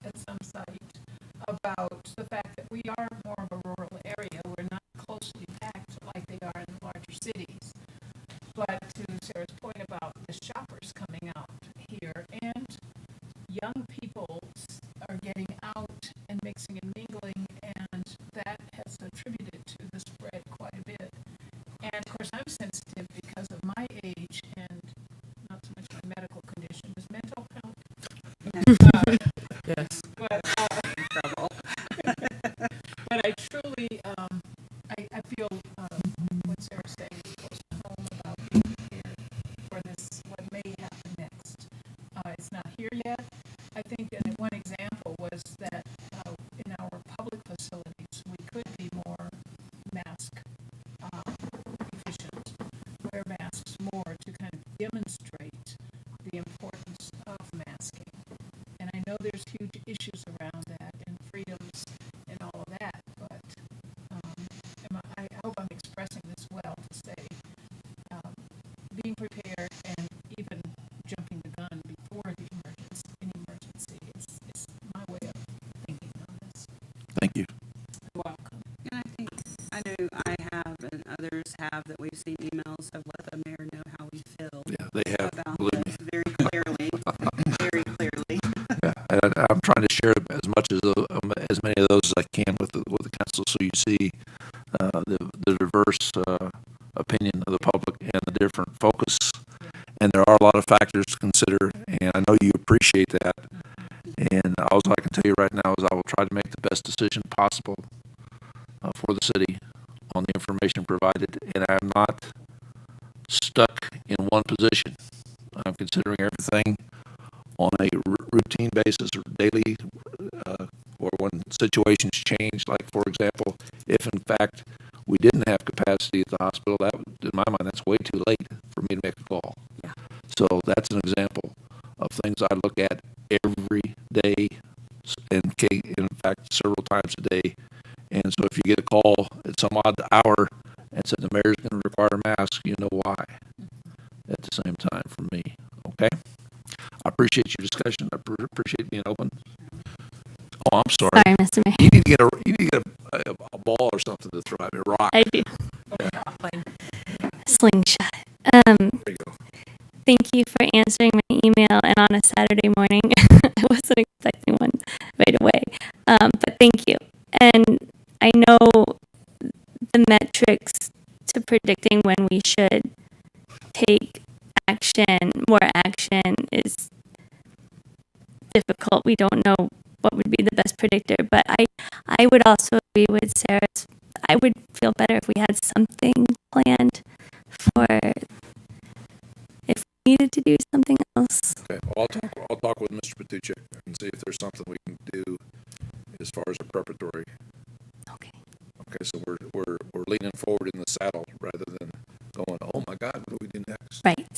Speaker 7: at some site about the fact that we are more of a rural area. We're not closely packed like they are in the larger cities. But to Sarah's point about the shoppers coming out here, and young people are getting out and mixing and mingling, and that has attributed to the spread quite a bit. And of course, I'm sensitive because of my age and not so much my medical condition. Does mental count?
Speaker 10: Yes.
Speaker 7: But I truly, I feel what Sarah's saying is close to home about being prepared for this, what may happen next. It's not here yet. I think that one example was that in our public facilities, we could be more mask efficient, wear masks more to kind of demonstrate the importance of masking. And I know there's huge issues around that and freedoms and all of that, but I hope I'm expressing this well to say being prepared and even jumping the gun before the emergency is my way of thinking on this.
Speaker 1: Thank you.
Speaker 7: You're welcome.
Speaker 6: And I think I know I have and others have that we've seen emails have let the mayor know how we feel.
Speaker 1: Yeah, they have.
Speaker 6: About
Speaker 1: Believe
Speaker 6: this
Speaker 1: me.
Speaker 6: very clearly, very clearly.
Speaker 1: Yeah, I'm trying to share as many of those as I can with the council, so you see the diverse opinion of the public and the different focus. And there are a lot of factors to consider, and I know you appreciate that. And all I can tell you right now is I will try to make the best decision possible for the city on the information provided, and I'm not stuck in one position. I'm considering everything on a routine basis or daily situations change, like for example, if in fact we didn't have capacity at the hospital, that would, in my mind, that's way too late for me to make a call.
Speaker 6: Yeah.
Speaker 1: So that's an example of things I look at every day, and in fact several times a day. And so if you get a call at some odd hour and said the mayor's going to require a mask, you know why. At the same time, for me, okay. I appreciate your discussion. I appreciate being open. Oh, I'm sorry.
Speaker 8: Sorry, Mr. Mayor.
Speaker 1: You need to get a ball or something to throw at me, a rock.
Speaker 8: I do.
Speaker 1: Yeah.
Speaker 8: Slingshot.
Speaker 1: There you go.
Speaker 8: Thank you for answering my email and on a Saturday morning. I wasn't expecting one right away. But thank you. And I know the metrics to predicting when we should take more action is difficult. We don't know what would be the best predictor, but I would also agree with Sarah's. I would feel better if we had something planned for if we needed to do something else.
Speaker 1: Okay. Well, I'll talk with Mr. Patuchek and see if there's something we can do as far as a preparatory.
Speaker 8: Okay.
Speaker 1: Okay. So we're leaning forward in the saddle rather than going, oh my God, what do we do next?
Speaker 8: Right.